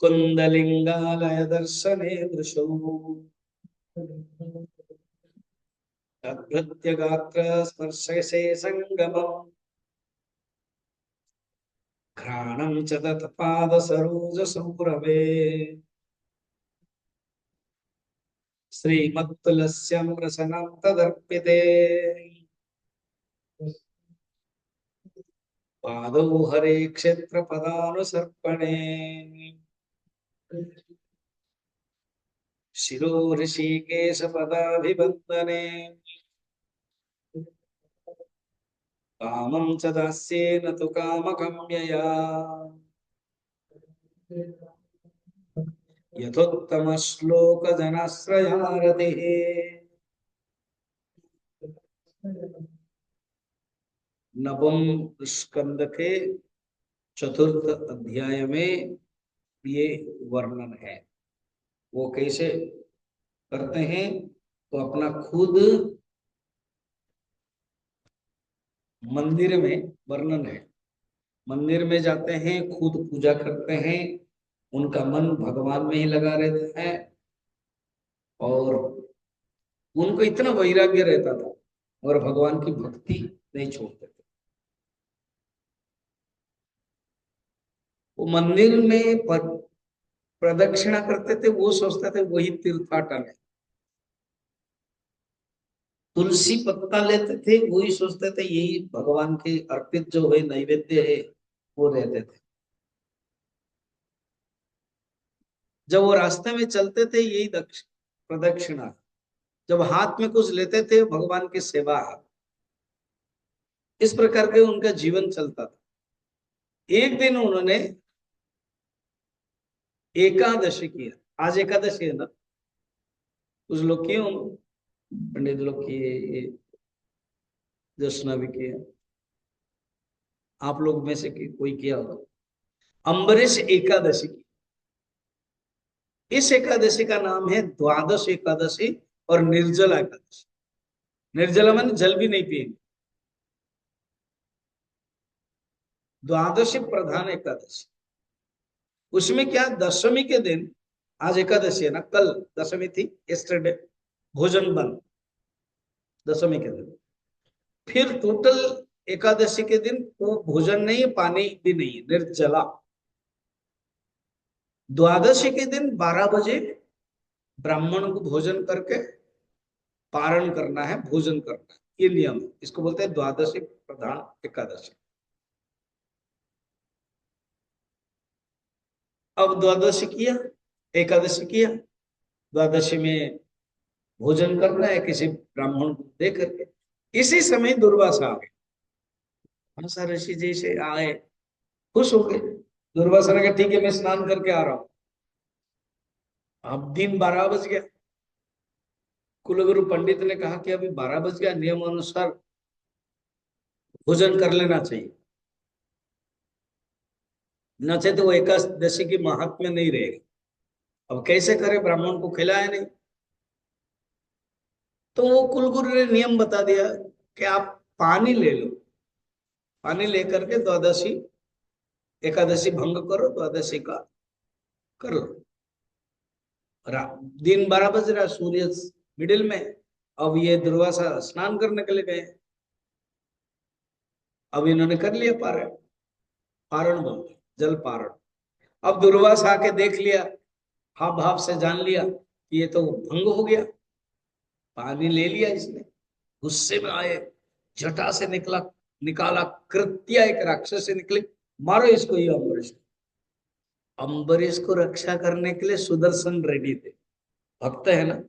[SPEAKER 1] कुंदलिंगालय दर्शने दृशो तद्भृत्य गात्र स्पर्शसे संगमम् घ्राणं च तत्पाद सरोज सौरभे श्रीमत्तुलस्यं रसनं तदर्पिते पादौ हरे क्षेत्र पदानुसर्पणे शिरो ऋषिकेश पदाभिवन्दने कामं च दास्येन तु कामकाम्यया यथोत्तम श्लोक जनाश्रयारतिः। नवम स्कंद के चतुर्थ अध्याय में ये वर्णन है। वो कैसे करते हैं? तो अपना खुद मंदिर में वर्णन है। मंदिर में जाते हैं, खुद पूजा करते हैं, उनका मन भगवान में ही लगा रहता है और उनको इतना वैराग्य रहता था और भगवान की भक्ति नहीं छोड़ते थे। वो मंदिर में प्रदक्षिणा करते थे, वो सोचते थे वही तीर्थाटन है। तुलसी पत्ता लेते थे, वही सोचते थे यही भगवान के अर्पित जो है नैवेद्य है, वो रहते थे। जब वो रास्ते में चलते थे, यही प्रदक्षिणा। जब हाथ में कुछ लेते थे, भगवान की सेवा। इस प्रकार के उनका जीवन चलता था। एक दिन उन्होंने एकादशी किया। आज एकादशी है ना, कुछ लोग किए होंगे, पंडित लोग किए, जश्ना भी किया, आप लोग में से कोई किया होगा। अम्बरीश एकादशी की। इस एकादशी का नाम है द्वादश एकादशी और निर्जला एकादशी। निर्जला माने जल भी नहीं पिएंगे। द्वादशी प्रधान एकादशी। उसमें क्या, दशमी के दिन, आज एकादशी है ना, कल दशमी थी, यस्टरडे, भोजन बंद दशमी के दिन। फिर टोटल एकादशी के दिन वो भोजन नहीं, पानी भी नहीं, निर्जला। द्वादशी के दिन 12 बजे ब्राह्मण को भोजन करके पारण करना है, भोजन करना है, ये नियम है। इसको बोलते हैं द्वादशी प्रधान एकादशी। अब द्वादशी किया, एकादशी किया, द्वादशी में भोजन करना है किसी ब्राह्मण को दे करके। इसी समय दुर्वासा आ गए। हंसा ऋषि जी से आए, खुश हो गए। दुर्वासा ने कहा ठीक है, मैं स्नान करके आ रहा हूं। अब दिन 12 बज गया। कुलगुरु पंडित ने कहा कि अभी 12 बज गया, नियम अनुसार भोजन कर लेना चाहिए, नचे तो वो एकादशी की महात्म्य नहीं रहेगी। अब कैसे करे, ब्राह्मण को खिलाया नहीं। तो वो कुलगुरु ने नियम बता दिया कि आप पानी ले लो, पानी लेकर के द्वादशी एकादशी भंग करो, द्वादशी का कर लो। दिन 12 बज रहा, सूर्य मिडिल में। अब ये दुर्वासा स्नान करने के लिए गए। अब इन्होंने कर लिया पारण, पारण बोलते जल पारण। अब दुर्वासा आके देख लिया, हाव भाव से जान लिया कि ये तो भंग हो गया। पानी ले लिया इसने, गुस्से में आए, जटा से निकाला कृत्या, एक राक्षस से निकली, मारो इसको। ये अम्बरीश, अम्बरीश को रक्षा करने के लिए सुदर्शन रेडी थे। भक्त है ना,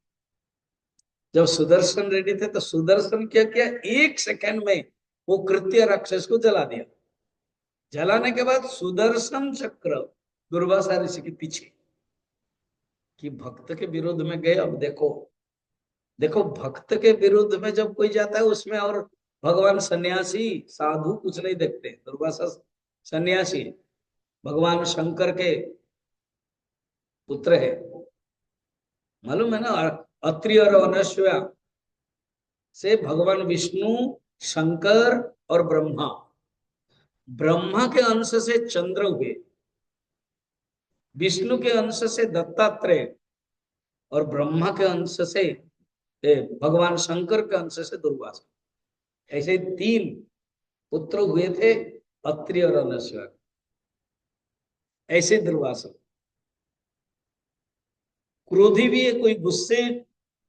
[SPEAKER 1] जब सुदर्शन रेडी थे तो सुदर्शन क्या किया, 1 सेकंड में वो कृत्य राक्षस को जला दिया। जलाने के बाद सुदर्शन चक्र दुर्वासा ऋषि के पीछे, कि भक्त के विरुद्ध में गए। अब देखो देखो, भक्त के विरुद्ध में जब कोई जाता है, उसमें और भगवान सन्यासी साधु कुछ नहीं देखते। दुर्वासा सन्यासी, भगवान शंकर के पुत्र है, मालूम है ना। अत्रि और अनस्या से भगवान विष्णु, शंकर और ब्रह्मा, ब्रह्मा के अंश से चंद्र हुए, विष्णु के अंश से दत्तात्रेय, और ब्रह्मा के अंश से भगवान शंकर के अंश से दुर्वासा। ऐसे 3 पुत्र हुए थे, अत्रि और अनस्या। ऐसे दुर्वासा क्रोधी भी है, कोई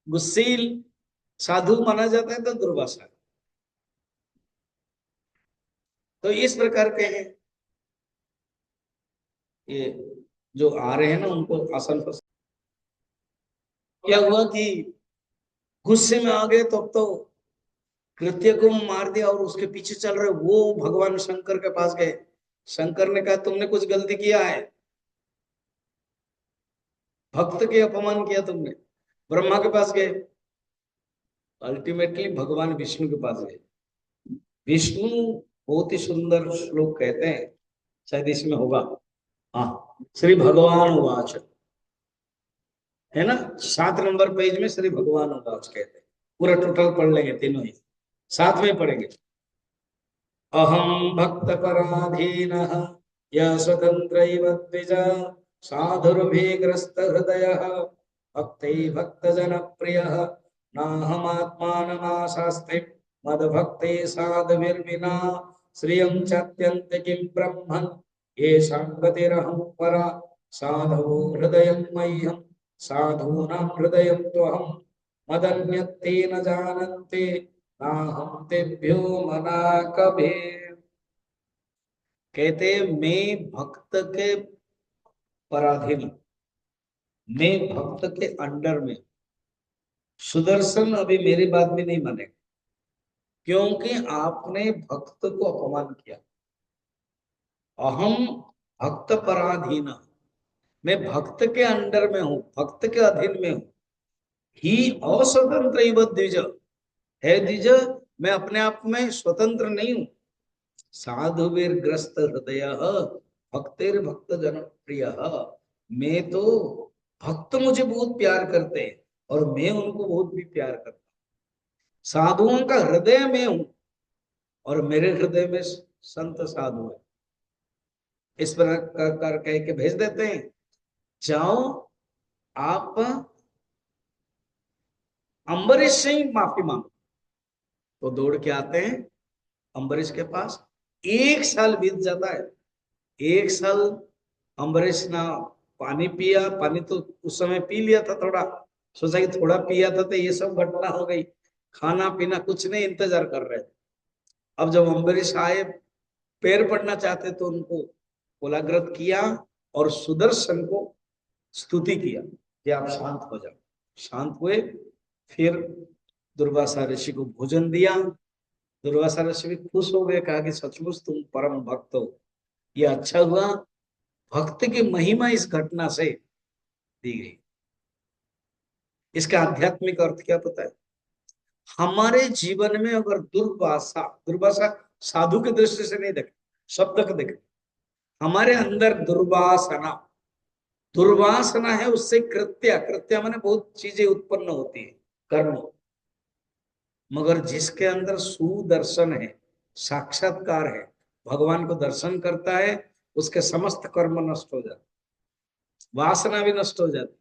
[SPEAKER 1] गुस्सेल साधु माना जाता है तो दुर्वासा। तो इस प्रकार के हैं ये जो आ रहे हैं ना, उनको आसन पर। क्या हुआ कि गुस्से में आ गए, तो कृत्य को मार दिया और उसके पीछे चल रहे वो भगवान शंकर के पास गए। शंकर ने कहा तुमने कुछ गलती किया है, भक्त के अपमान किया तुमने। ब्रह्मा के पास गए, अल्टीमेटली भगवान विष्णु के पास गए। विष्णु बहुत ही सुंदर श्लोक कहते हैं, शायद इसमें होगा, हाँ, श्री भगवान उवाच, है ना, 7 नंबर पेज में श्री भगवान उवाच कहते हैं। पूरा टोटल पढ़ लेंगे, तीनों ही साथ में पढ़ेंगे। अहम भक्त पराधीन यः स्वतंत्रैव द्विज साधुर्भिग्रस्त हृदयः भक्तै भक्तजन प्रियः नाहमात्मानमाशास्ते मद भक्ते साधविर्विना श्रियं चात्यन्त किं ब्रह्मन् येषां गतिरहं परा साधवो हृदयं मह्यं साधूनां हृदयं त्वहं मदन्यत्ते न जानन्ति नाहं तेभ्यो मना कभे। कहते मैं भक्त के पराधीन, मैं भक्त के अंडर में। सुदर्शन अभी मेरी बात भी नहीं मानेगा, क्योंकि आपने भक्त को अपमान किया। अहम भक्त पराधीन, मैं भक्त के अंडर में हूं, भक्त के अधीन में हूं। ही अस्वतंत्र द्विज, है द्विज, मैं अपने आप में स्वतंत्र नहीं हूं। साधुवीर ग्रस्त हृदय भक्तिर भक्त जन प्रिय, मैं तो भक्त मुझे बहुत प्यार करते हैं और मैं उनको बहुत भी प्यार करता हूं। साधुओं का हृदय में हूं और मेरे हृदय में संत साधु है। इस प्रकार कह के भेज देते हैं, जाओ आप अम्बरीश से ही माफी मांगो। तो दौड़ के आते हैं अम्बरीश के पास। 1 साल बीत जाता है। 1 साल अम्बरीश ना पानी पिया, पानी तो उस समय पी लिया था थोड़ा, सोचा कि थोड़ा पिया था तो ये सब घटना हो गई। खाना पीना कुछ नहीं, इंतजार कर रहे थे। अब जब अम्बरीश आए, पैर पड़ना चाहते तो उनको कोलाग्रत किया और सुदर्शन को स्तुति किया कि आप शांत हो जाओ। शांत हुए, फिर दुर्वासा ऋषि को भोजन दिया। दुर्वासा ऋषि भी खुश हो गए, कहा कि सचमुच तुम परम भक्त हो, ये अच्छा हुआ, भक्त की महिमा इस घटना से दी गई। इसका आध्यात्मिक अर्थ क्या पता है? हमारे जीवन में अगर दुर्वासा, दुर्वासा साधु की दृष्टि से नहीं देखे, शब्द को देखे, हमारे अंदर दुर्वासना, दुर्वासना है, उससे कृत्य, कृत्य माने बहुत चीजें उत्पन्न होती है, कर्म। मगर जिसके अंदर सुदर्शन है, साक्षात्कार है, भगवान को दर्शन करता है, उसके समस्त कर्म नष्ट हो जाते, वासना भी नष्ट हो जाती,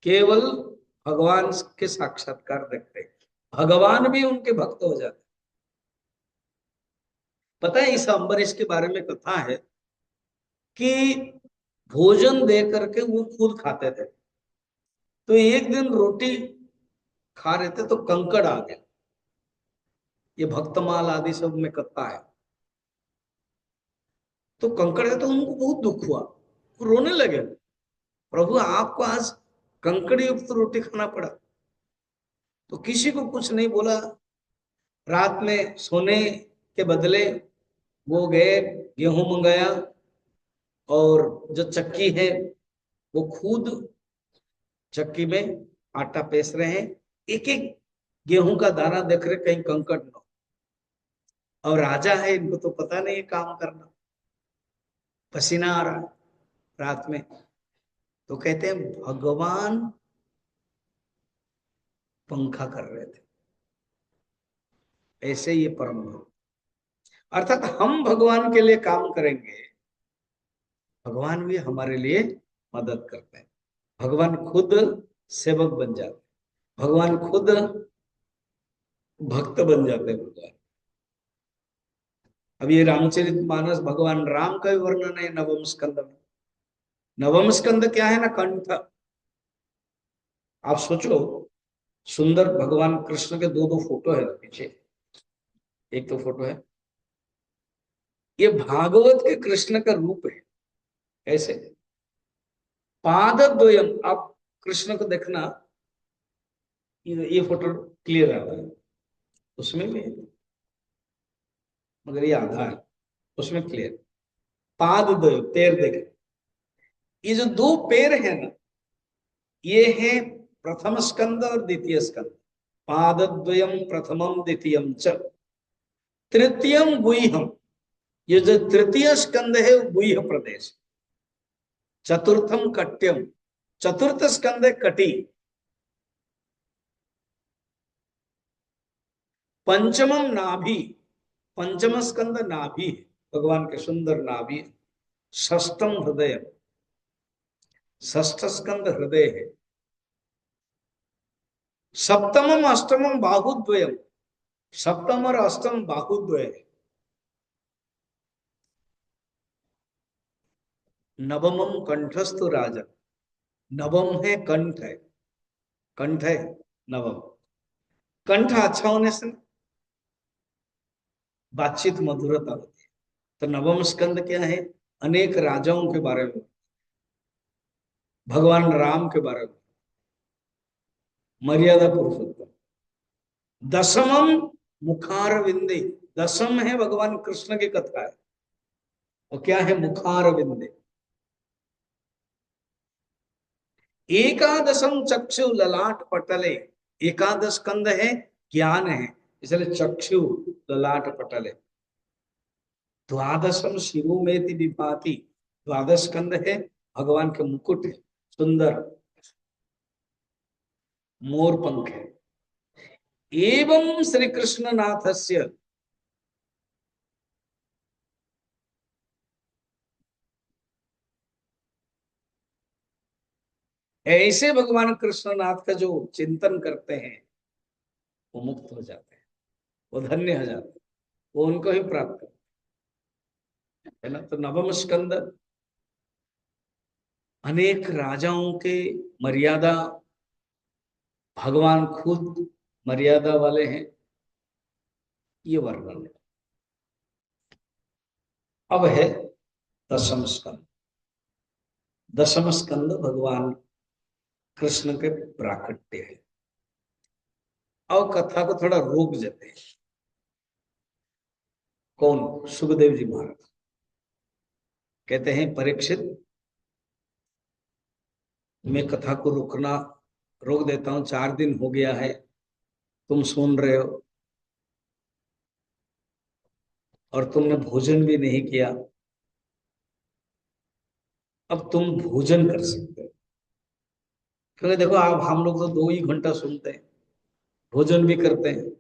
[SPEAKER 1] केवल भगवान के साक्षात्कार देखते, भगवान भी उनके भक्त हो जाते। पता है इस अम्बरीश के बारे में कथा है कि भोजन दे करके वो खुद खाते थे, तो एक दिन रोटी खा रहे थे तो कंकड़ आ गया। ये भक्तमाल आदि सब में कथा है। तो कंकड़ है तो उनको बहुत दुख हुआ, वो रोने लगे, प्रभु आपको आज कंकड़ युक्त रोटी खाना पड़ा। तो किसी को कुछ नहीं बोला। रात में सोने के बदले वो गए, गेहूं मंगाया और जो चक्की है वो खुद चक्की में आटा पेस रहे हैं, एक एक गेहूं का दाना देख रहे कहीं कंकड़ न हो। और राजा है, इनको तो पता नहीं है काम करना, पसीना आ रहा है रात में। तो कहते हैं भगवान पंखा कर रहे थे, ऐसे ये परम भक्त। अर्थात हम भगवान के लिए काम करेंगे, भगवान भी हमारे लिए मदद करते हैं। भगवान खुद सेवक बन जाते, भगवान खुद भक्त बन जाते हैं भगवान। अब ये रामचरितमानस भगवान राम का वर्णन है नवम स्कंद में। नवम स्कंद क्या है ना, कंठ। आप सोचो, सुंदर भगवान कृष्ण के दो दो फोटो है पीछे, एक तो फोटो है, ये भागवत के कृष्ण का रूप है। ऐसे पाद द्वयम, आप कृष्ण को देखना, ये फोटो क्लियर आता है, उसमें भी है, मगर ये आधा है, उसमें क्लियर। पाद द्वयम, पैर देख, ये जो दो पैर है ना, ये है प्रथम स्कंद और द्वितीय स्कंद। पादद्वयम प्रथमम द्वितीयम च तृतीयम गुह्यम, ये जो तृतीय स्कंद है वो गुह्य प्रदेश। चतुर्थम कट्यम, चतुर्थ स्कंद है कटी। पंचमम नाभि, पंचम स्कंद नाभि है, भगवान के सुंदर नाभि। षष्टम हृदय, षष्ठ स्कंद हृदय है। सप्तमम अष्टमम बाहुद्वयम, सप्तम और अष्टम बाहुद्वय है। नवमम कंठस्तु राजा, नवम है कंठ है, कंठ है नवम। कंठ अच्छा होने से बातचीत मधुरता होती है। तो नवम स्कंद क्या है? अनेक राजाओं के बारे में, भगवान राम के बारे में, मर्यादा पुरुषोत्तम। दसमम मुखार विंदे, दसम है भगवान कृष्ण की कथा है। वो क्या है? मुखार विंदे। एकादशम चक्षु ललाट पटले, एकादश स्कंद है, ज्ञान है, इसलिए चक्षु ललाट पटले। द्वादशम शिरो में विभाति, द्वादश स्कंद है, भगवान के मुकुट है, सुंदर मोर पंख है। एवं श्री कृष्ण नाथस्य, ऐसे भगवान कृष्णनाथ का जो चिंतन करते हैं वो मुक्त हो जाते हैं, वो धन्य हो जाते हैं, वो उनको ही प्राप्त करते है ना। तो नवम स्कंद अनेक राजाओं के मर्यादा, भगवान खुद मर्यादा वाले हैं, ये वर्णन है। अब है दशम स्कंद। दशम स्कंद भगवान कृष्ण के प्राकट्य है। अब कथा को थोड़ा रोक देते हैं। कौन? सुखदेव जी महाराज कहते हैं, परीक्षित मैं कथा को रोक देता हूं, 4 दिन हो गया है, तुम सुन रहे हो और तुमने भोजन भी नहीं किया। अब तुम भोजन कर सकते हो, क्योंकि देखो आप, हम लोग तो 2 ही घंटा सुनते हैं, भोजन भी करते हैं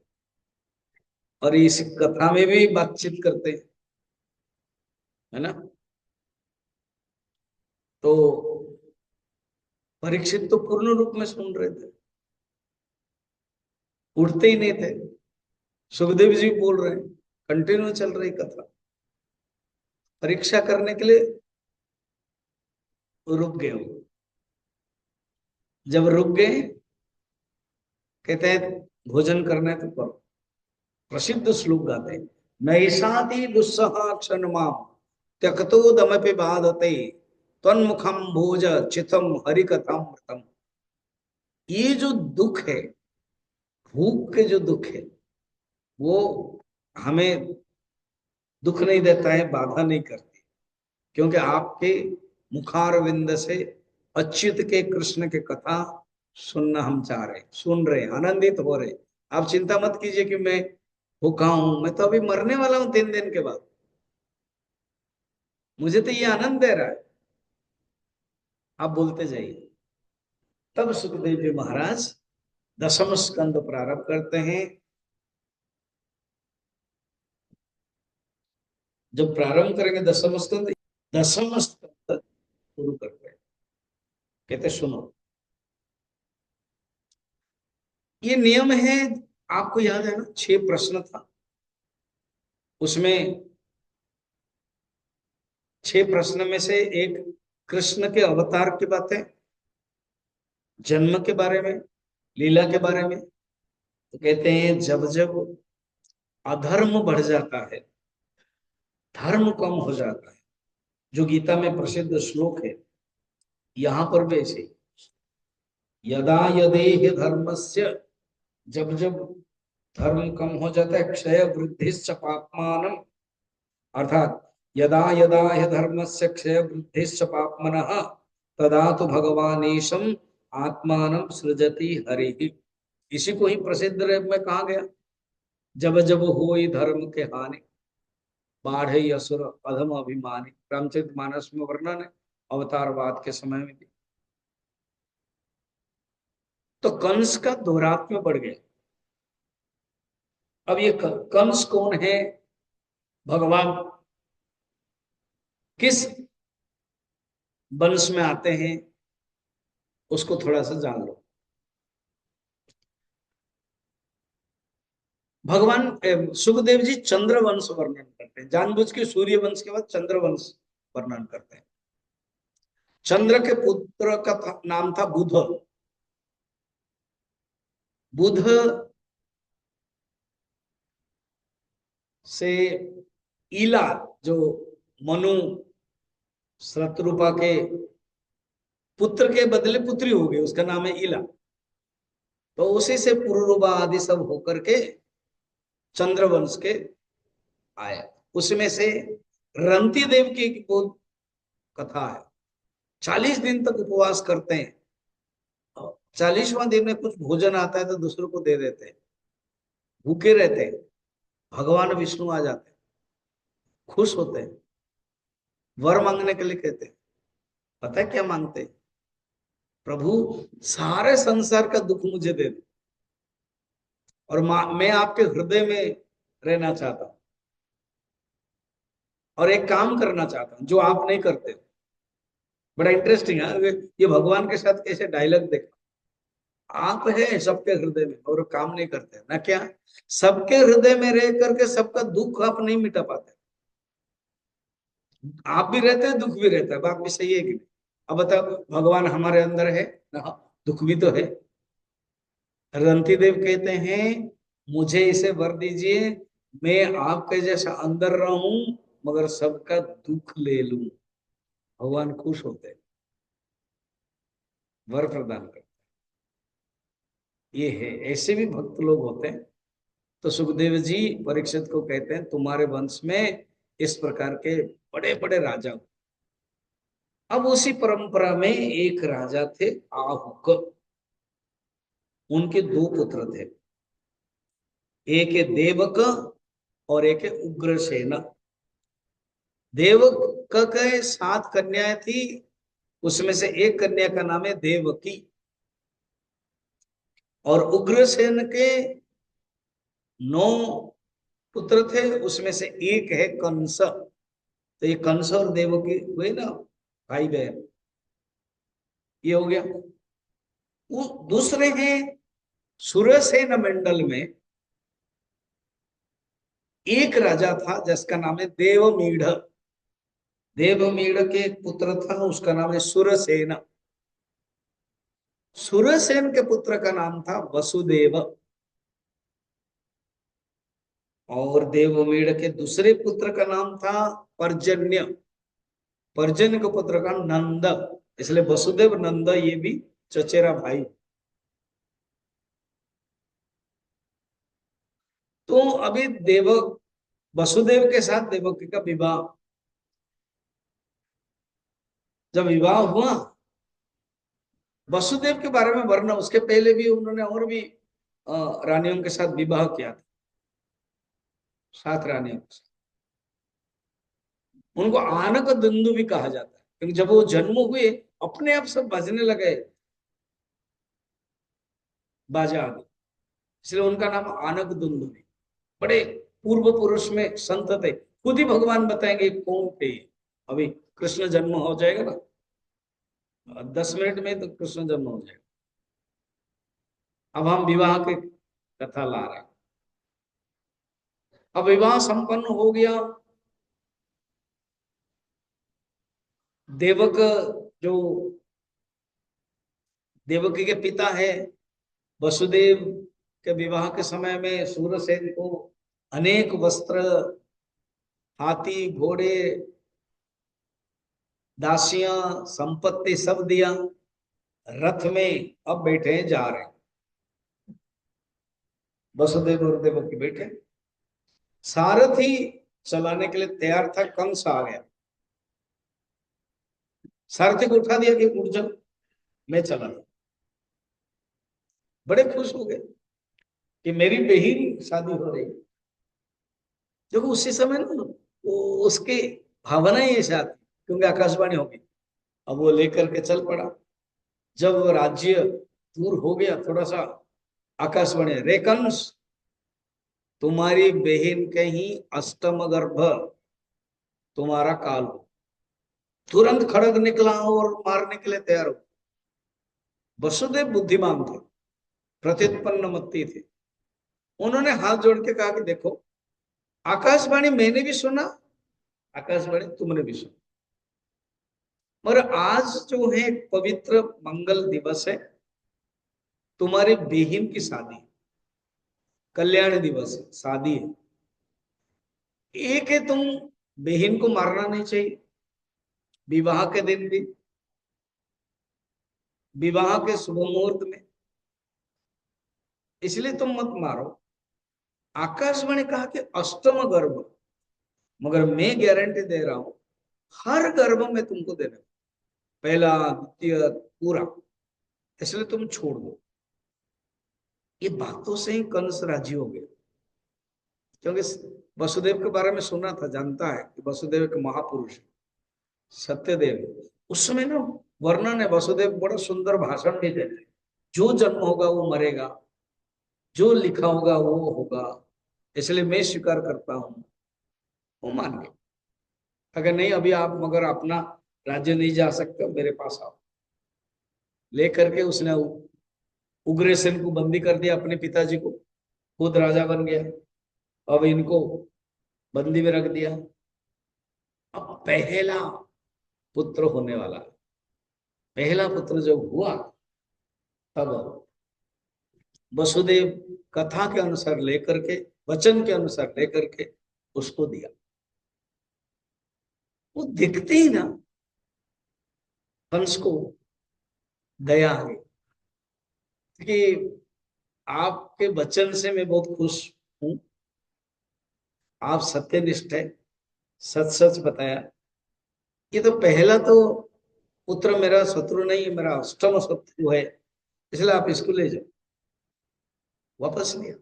[SPEAKER 1] और इस कथा में भी बातचीत करते हैं, है ना। तो परीक्षित तो पूर्ण रूप में सुन रहे थे, उठते ही नहीं थे। सुखदेव जी बोल रहे हैं, कंटिन्यू चल रही कथा। परीक्षा करने के लिए रुक गए हो। जब रुक गए, कहते हैं भोजन करना है तो करो। प्रसिद्ध श्लोक गाते हैं, नैषाति दुस्सहा क्षणमा त्यक्तो दमपि बाधते तन्मुखम भोज चितम हरिकथामृतम। ये जो दुख है, भूख के जो दुख है, वो हमें दुख नहीं देता है, बाधा नहीं करती, क्योंकि आपके मुखार विंद से अच्युत के कृष्ण के कथा सुनना हम चाह रहे, सुन रहे, आनंदित हो रहे। आप चिंता मत कीजिए कि मैं भूखा हूं, मैं तो अभी मरने वाला हूं 3 दिन के बाद, मुझे तो ये आनंद दे रहा है। आप बोलते जाइए। तब सुखदेव जी महाराज दसम स्कंद प्रारंभ करते हैं। जब प्रारंभ करेंगे दसम स्कंद शुरू करते हैं। कहते सुनो, ये नियम है, आपको याद है ना, 6 प्रश्न था उसमें। 6 प्रश्न में से एक कृष्ण के अवतार की बातें, जन्म के बारे में, लीला के बारे में। तो कहते हैं जब जब अधर्म बढ़ जाता है, धर्म कम हो जाता है, जो गीता में प्रसिद्ध श्लोक है, यहां पर भी ऐसे, यदा यदेह धर्मस्य, जब जब धर्म कम हो जाता है, क्षय वृद्धिश्च पाप्मानम, अर्थात यदा यदा हि धर्मस्य क्षय वृद्धिश्च पाप्मनः तदा तो भगवानेशम आत्मानं सृजति हरि। इसी को ही प्रसिद्ध रूप में कहा गया, जब जब होई धर्म के हानि बाढ़े असुर अधम अभिमानी। रामचरित मानस में वर्णन है, अवतारवाद के समय में भी। तो कंस का दुरात्म्य बढ़ गया। अब ये कंस कौन है, भगवान किस वंश में आते हैं, उसको थोड़ा सा जान लो। भगवान सुखदेव जी चंद्र वंश वर्णन करते हैं, जानबूझ के सूर्य वंश के बाद चंद्र वंश वर्णन करते हैं। चंद्र के पुत्र का नाम था बुध। बुध से ईला, जो मनु शत्रुपा के पुत्र के बदले पुत्री हो गई, उसका नाम है ईला। तो उसी से पुरुरुबा आदि सब होकर के चंद्रवंश के आया। उसमें से रंती देव की एक बहुत कथा है। 40 दिन तक उपवास करते हैं, 40वां दिन में कुछ भोजन आता है तो दूसरों को दे देते हैं, भूखे रहते हैं। भगवान विष्णु आ जाते हैं, खुश होते हैं, वर मांगने के लिए कहते हैं। पता है क्या मांगते हैं? प्रभु सारे संसार का दुख मुझे दे दे और मैं आपके हृदय में रहना चाहता हूं और एक काम करना चाहता हूं जो आप नहीं करते। बड़ा इंटरेस्टिंग है ये, भगवान के साथ कैसे डायलॉग देखा। आप है सबके हृदय में और काम नहीं करते ना, क्या सबके हृदय में रह करके सबका दुख आप नहीं मिटा पाते। आप भी रहते हैं, दुख भी रहता है, बात भी सही है कि नहीं? अब बताओ, भगवान हमारे अंदर है ना, दुख भी तो है। रंती देव कहते हैं मुझे इसे वर दीजिए, मैं आपके जैसा अंदर रहूं मगर सबका दुख ले लूं। भगवान खुश होते हैं, वर प्रदान करते। ये है, ऐसे भी भक्त लोग होते हैं। तो सुखदेव जी परीक्षित को कहते हैं तुम्हारे वंश में इस प्रकार के बड़े बड़े राजा। अब उसी परंपरा में एक राजा थे आहुक। उनके दो पुत्र थे, एक है देवक और एक है उग्रसेन। देवक के 7 कन्याएं थी, उसमें से एक कन्या का नाम है देवकी। और उग्रसेन के 9 पुत्र थे, उसमें से एक है कंस। तो ये कंस और देवकी हुए ना भाई बहन, ये हो गया। वो दूसरे हैं सुरसेन मंडल में एक राजा था जिसका नाम है देवमीढ़। देवमीढ़ के एक पुत्र था, उसका नाम है सुरसेन। सुरसेन के पुत्र का नाम था वसुदेव। और देवमीढ़ के दूसरे पुत्र का नाम था पर्जन्य। पर्जन्य के पुत्र का नंद, इसलिए वसुदेव नंद ये भी चचेरा भाई। तो अभी वसुदेव के साथ देवकी का विवाह, जब विवाह हुआ, वसुदेव के बारे में वर्णन, उसके पहले भी उन्होंने और भी रानियों के साथ विवाह किया था, 7 रानियों के साथ। उनको आनक दुंदु भी कहा जाता है क्योंकि जब वो जन्म हुए अपने आप सब बजने लगे बाजा आदि, इसलिए उनका नाम आनक दुंदु है। बड़े पूर्व पुरुष में संत थे, खुद ही भगवान बताएंगे कौन थे। अभी कृष्ण जन्म हो जाएगा ना, 10 मिनट में तो कृष्ण जन्म हो जाएगा। अब हम विवाह की कथा ला रहे हैं। अब विवाह संपन्न हो गया। देवक, जो देवकी के पिता है, वसुदेव के विवाह के समय में सूरसेन को अनेक वस्त्र, हाथी घोड़े, दासियां, संपत्ति सब दिया। रथ में अब बैठे जा रहे हैं, वसुदेव और देवकी बैठे। सारथी चलाने के लिए तैयार था, कंस आ गया, सारथी को उठा दिया कि उठ जाओ, मैं चला। बड़े खुश हो गए कि मेरी बहन शादी हो रही। देखो उसी समय ना वो उसके भावना ही ऐसा थी, क्योंकि आकाशवाणी होगी। अब वो लेकर के चल पड़ा। जब राज्य दूर हो गया थोड़ा सा, आकाशवाणी, रे कंस, तुम्हारी बहन कहीं अष्टम गर्भ, तुम्हारा काल हो। तुरंत खड़ग निकला और मारने के लिए तैयार हो। वसुदेव बुद्धिमान थे, प्रत्युत्पन्न मत्ती थे, उन्होंने हाथ जोड़ के कहा कि देखो, आकाशवाणी मैंने भी सुना, आकाशवाणी तुमने भी सुना, मगर आज जो है एक पवित्र मंगल दिवस है, तुम्हारी बहन की शादी, कल्याण दिवस है, शादी है। एक है, तुम बहन को मारना नहीं चाहिए विवाह के दिन भी, विवाह के शुभ मुहूर्त में, इसलिए तुम मत मारो। आकाशवाणी कहा कि अष्टम गर्भ, मगर मैं गारंटी दे रहा हूं हर गर्भ में तुमको देना, पहला द्वितीय पूरा, इसलिए तुम छोड़ दो। ये बातों से ही कंस राजी हो गया, क्योंकि वसुदेव के बारे में सुना था, जानता है कि वसुदेव एक महापुरुष है, सत्यदेव। उस समय ना वर्णन है, वसुदेव बड़ा सुंदर भाषण भी देते, जो जन्म होगा वो मरेगा, जो लिखा होगा वो होगा, इसलिए मैं स्वीकार करता हूं। वो मान गए, अगर नहीं अभी आप मगर अपना राज्य नहीं जा सकते, मेरे पास आओ। लेकर के उसने उग्रसेन को बंदी कर दिया, अपने पिताजी को, खुद राजा बन गया। अब इनको बंदी में रख दिया। अब पहला पुत्र होने वाला, पहला पुत्र जब हुआ, तब वसुदेव कथा के अनुसार लेकर के, वचन के अनुसार लेकर के उसको दिया। वो दिखते ही ना कंस को दया आ गई कि आपके वचन से मैं बहुत खुश हूं, आप सत्यनिष्ठ है, सच सच बताया। ये तो पहला तो पुत्र मेरा शत्रु नहीं है, मेरा अष्टम शत्रु है, इसलिए आप इसको ले जाओ। वापस लिया।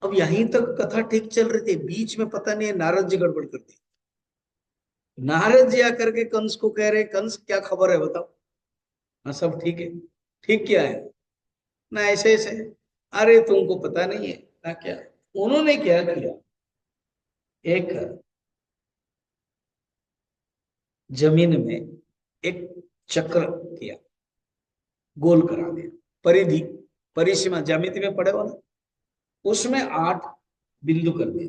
[SPEAKER 1] अब यहीं तक कथा ठीक चल रही थी, बीच में पता नहीं है नारद जी गड़बड़ कर दी। नारद जी आकर के कंस को कह रहे, कंस क्या खबर है बताओ। हाँ सब ठीक है। ठीक क्या है? ना ऐसे ऐसे। अरे तुमको पता नहीं है ना क्या। उन्होंने क्या किया, एक जमीन में एक चक्र किया, गोल करा दिया, परिधि, परिसीमा ज्यामिति में पड़े हो ना, उसमें 8 बिंदु कर दिए।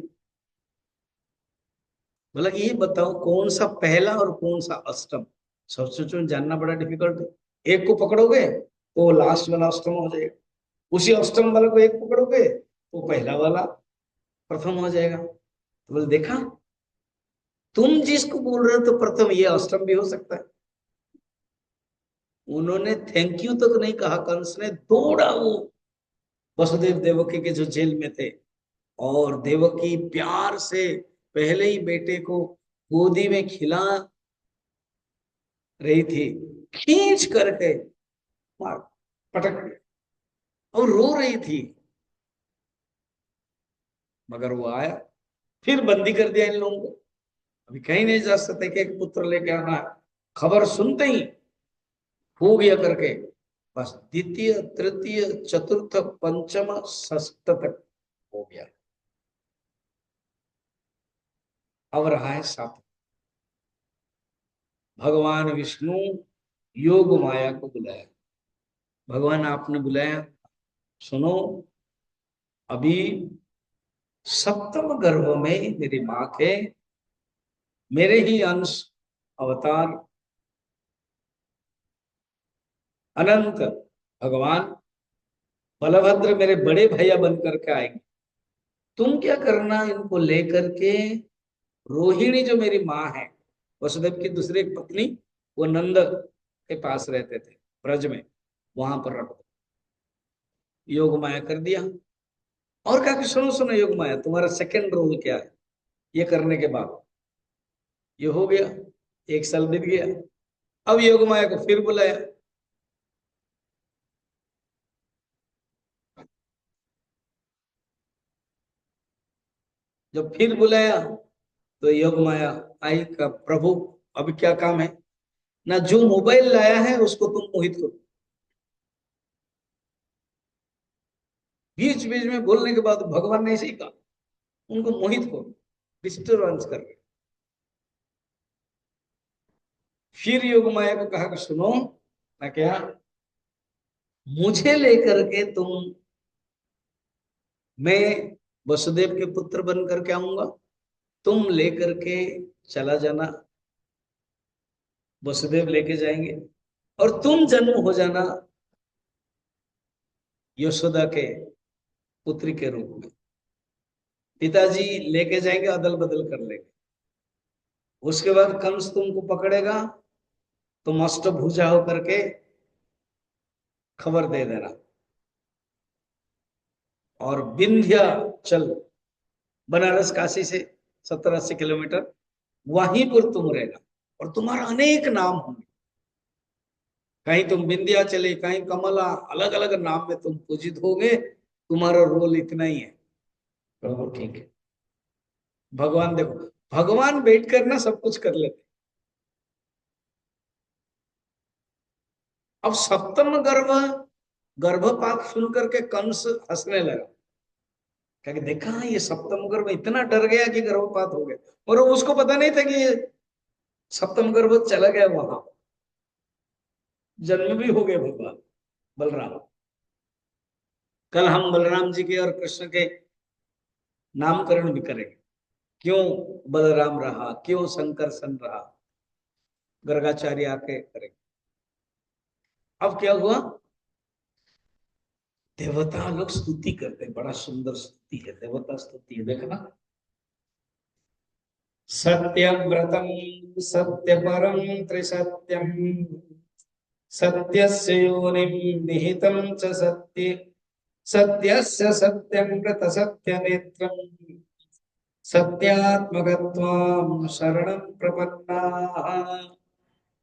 [SPEAKER 1] बोला कि ये बताओ कौन सा पहला और कौन सा अष्टम। सब सोचो, जानना बड़ा डिफिकल्ट है। एक को पकड़ोगे तो लास्ट वाला अष्टम हो जाएगा, उसी अष्टम वाले को एक पकड़ोगे तो पहला वाला प्रथम हो जाएगा। तो बोले देखा, तुम जिसको बोल रहे हो तो प्रथम, ये अष्टम भी हो सकता है। उन्होंने थैंक यू तक नहीं कहा, कंस ने दौड़ा वो वसुदेव देवकी के जो जेल में थे, और देवकी प्यार से पहले ही बेटे को गोदी में खिला रही थी, खींच करके मार, पटक दिया, और रो रही थी। मगर वो आया, फिर बंदी कर दिया इन लोगों को। अभी कहीं नहीं जा सकते कि एक पुत्र लेके आना है। खबर सुनते ही हो गया करके, बस द्वितीय तृतीय चतुर्थ पंचम षष्ठ तक हो गया। अब रहा है 7। भगवान विष्णु योग माया को बुलाया। भगवान आपने बुलाया, सुनो, अभी सप्तम गर्भ में मेरी मां के, मेरे ही अंश अवतार अनंत भगवान बलभद्र मेरे बड़े भैया बनकर के आएंगे। तुम क्या करना, इनको लेकर के रोहिणी जो मेरी माँ है, वसुदेव की दूसरी एक पत्नी, वो नंद के पास रहते थे ब्रज में, वहां पर रखो। योग माया कर दिया। और कहा कि सुनो सुनो योग माया, तुम्हारा सेकंड रोल क्या है। ये करने के बाद ये हो गया, 1 साल बीत गया। अब योग माया को फिर बुलाया। जब फिर बुलाया तो योग माया आई का, प्रभु अब क्या काम है ना, जो मोबाइल लाया है उसको तुम मोहित करो। बीच बीच में बोलने के बाद भगवान ने ऐसे ही कहा, उनको मोहित करो, डिस्टर्बेंस कर। फिर योग माया को कहा कि सुनो ना क्या, मुझे लेकर के तुम मैं वसुदेव के पुत्र बन करके आऊंगा, तुम लेकर के चला जाना, वसुदेव लेके जाएंगे, और तुम जन्म हो जाना यशोदा के पुत्री के रूप में। पिताजी लेके जाएंगे, अदल बदल कर लेंगे। उसके बाद कंस तुमको पकड़ेगा, तुम अष्टभुजा होकर के खबर दे देना, और विंध्याचल, बनारस काशी से 70-80 किलोमीटर, वहीं पर तुम रहना, और तुम्हारा अनेक नाम होंगे। कहीं तुम विंध्या चले, कहीं कमला, अलग अलग नाम में तुम पूजित होगे, तुम्हारा रोल इतना ही है। प्रभु ठीक है। भगवान देखो, भगवान बैठ कर ना सब कुछ कर लेते। अब सप्तम गर्भपात सुन करके कंस हंसने लगा, क्या देखा ये सप्तम गर्भ, इतना डर गया कि गर्भपात हो गया, और उसको पता नहीं था कि ये सप्तम गर्भ चला गया, वहां जन्म भी हो गए भगवान बलराम। कल हम बलराम जी के और कृष्ण के नामकरण भी करेंगे, क्यों बलराम रहा, क्यों शंकर सन रहा, गर्गाचार्य आके करेंगे। अब क्या हुआ, देवता लोग स्तुति करते हैं, बड़ा सुंदर स्तुति है, देवता स्तुति है, देखना। सत्यव्रतम सत्यपरम त्रिसत्यम, सत्यस्य योनिं निहितं च सत्ये, सत्यस्य सत्यं कृत सत्यनेत्रम्, सत्यात्मकत्वां शरणं प्रपन्नाः।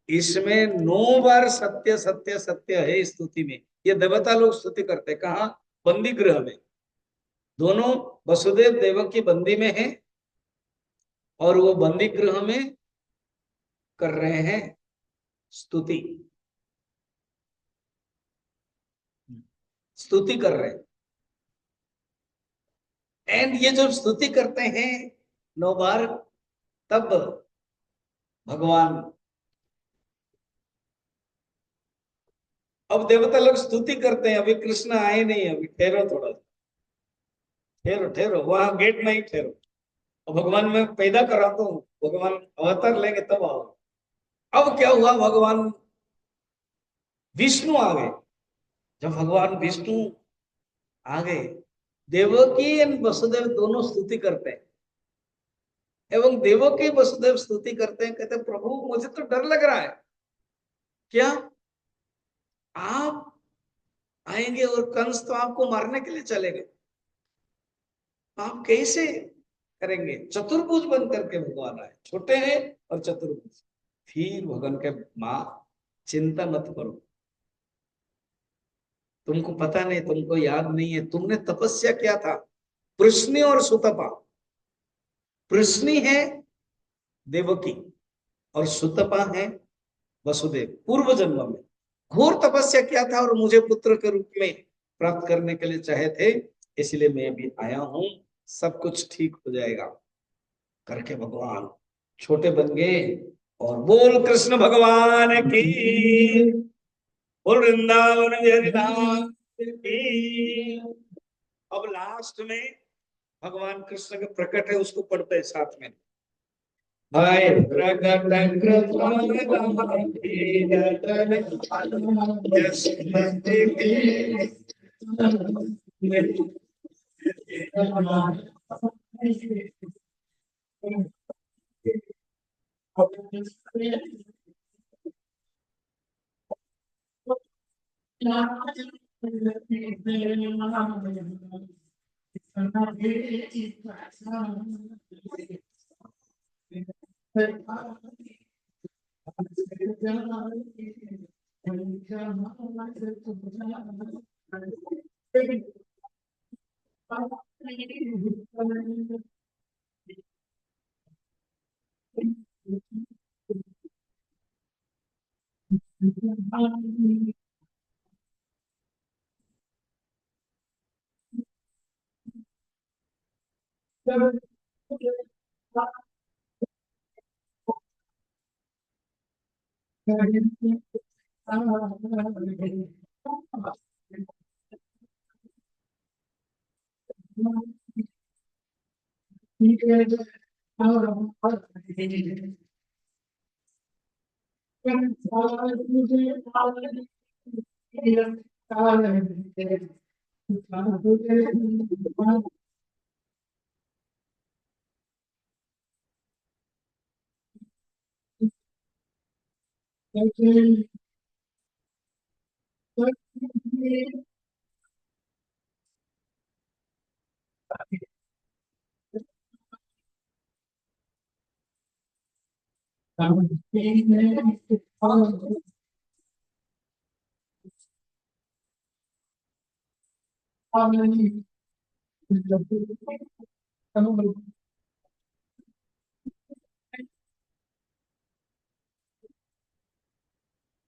[SPEAKER 1] इसमें 9 बार सत्य सत्य सत्य है स्तुति में। ये देवता लोग स्तुति करते, कहा, बंदी गृह में। दोनों वसुदेव देवकी बंदी में है, और वो बंदी गृह में कर रहे हैं स्तुति, स्तुति कर रहे हैं। एंड ये जब स्तुति करते हैं 9 बार, तब भगवान, अब देवता लोग स्तुति करते हैं, अभी कृष्ण आए नहीं, अभी ठहरो, थोड़ा ठहरो ठहरो, वहां गेट नहीं, ठहरो, और भगवान मैं पैदा कराता हूँ, भगवान अवतार लेंगे तब आओ। अब क्या हुआ, भगवान विष्णु आ गए। जब भगवान विष्णु आ गए, देवकी एंड वसुदेव दोनों स्तुति करते हैं, एवं देवकी वसुदेव स्तुति करते हैं, कहते हैं प्रभु मुझे तो डर लग रहा है, क्या आप आएंगे और कंस तो आपको मारने के लिए चलेगा, आप कैसे करेंगे। चतुर्भुज बन करके भगवान आए, छोटे हैं और चतुर्भुज। फिर भगवान के, माँ चिंता मत करो, तुमको पता नहीं, तुमको याद नहीं है, तुमने तपस्या किया था। प्रश्नि और सुतपा, प्रश्नि है देवकी, और सुतपा है वसुदेव, पूर्व जन्म में घोर तपस्या किया था, और मुझे पुत्र के रूप में प्राप्त करने के लिए चाहे थे, इसलिए मैं भी आया हूं, सब कुछ ठीक हो जाएगा करके भगवान छोटे बन गए। और बोल कृष्ण भगवान की, बोल वृंदावन बिहारी धाम की। अब लास्ट में भगवान कृष्ण के प्रकट है, उसको पढ़ते हैं साथ में। हाय प्रकट कृष्ण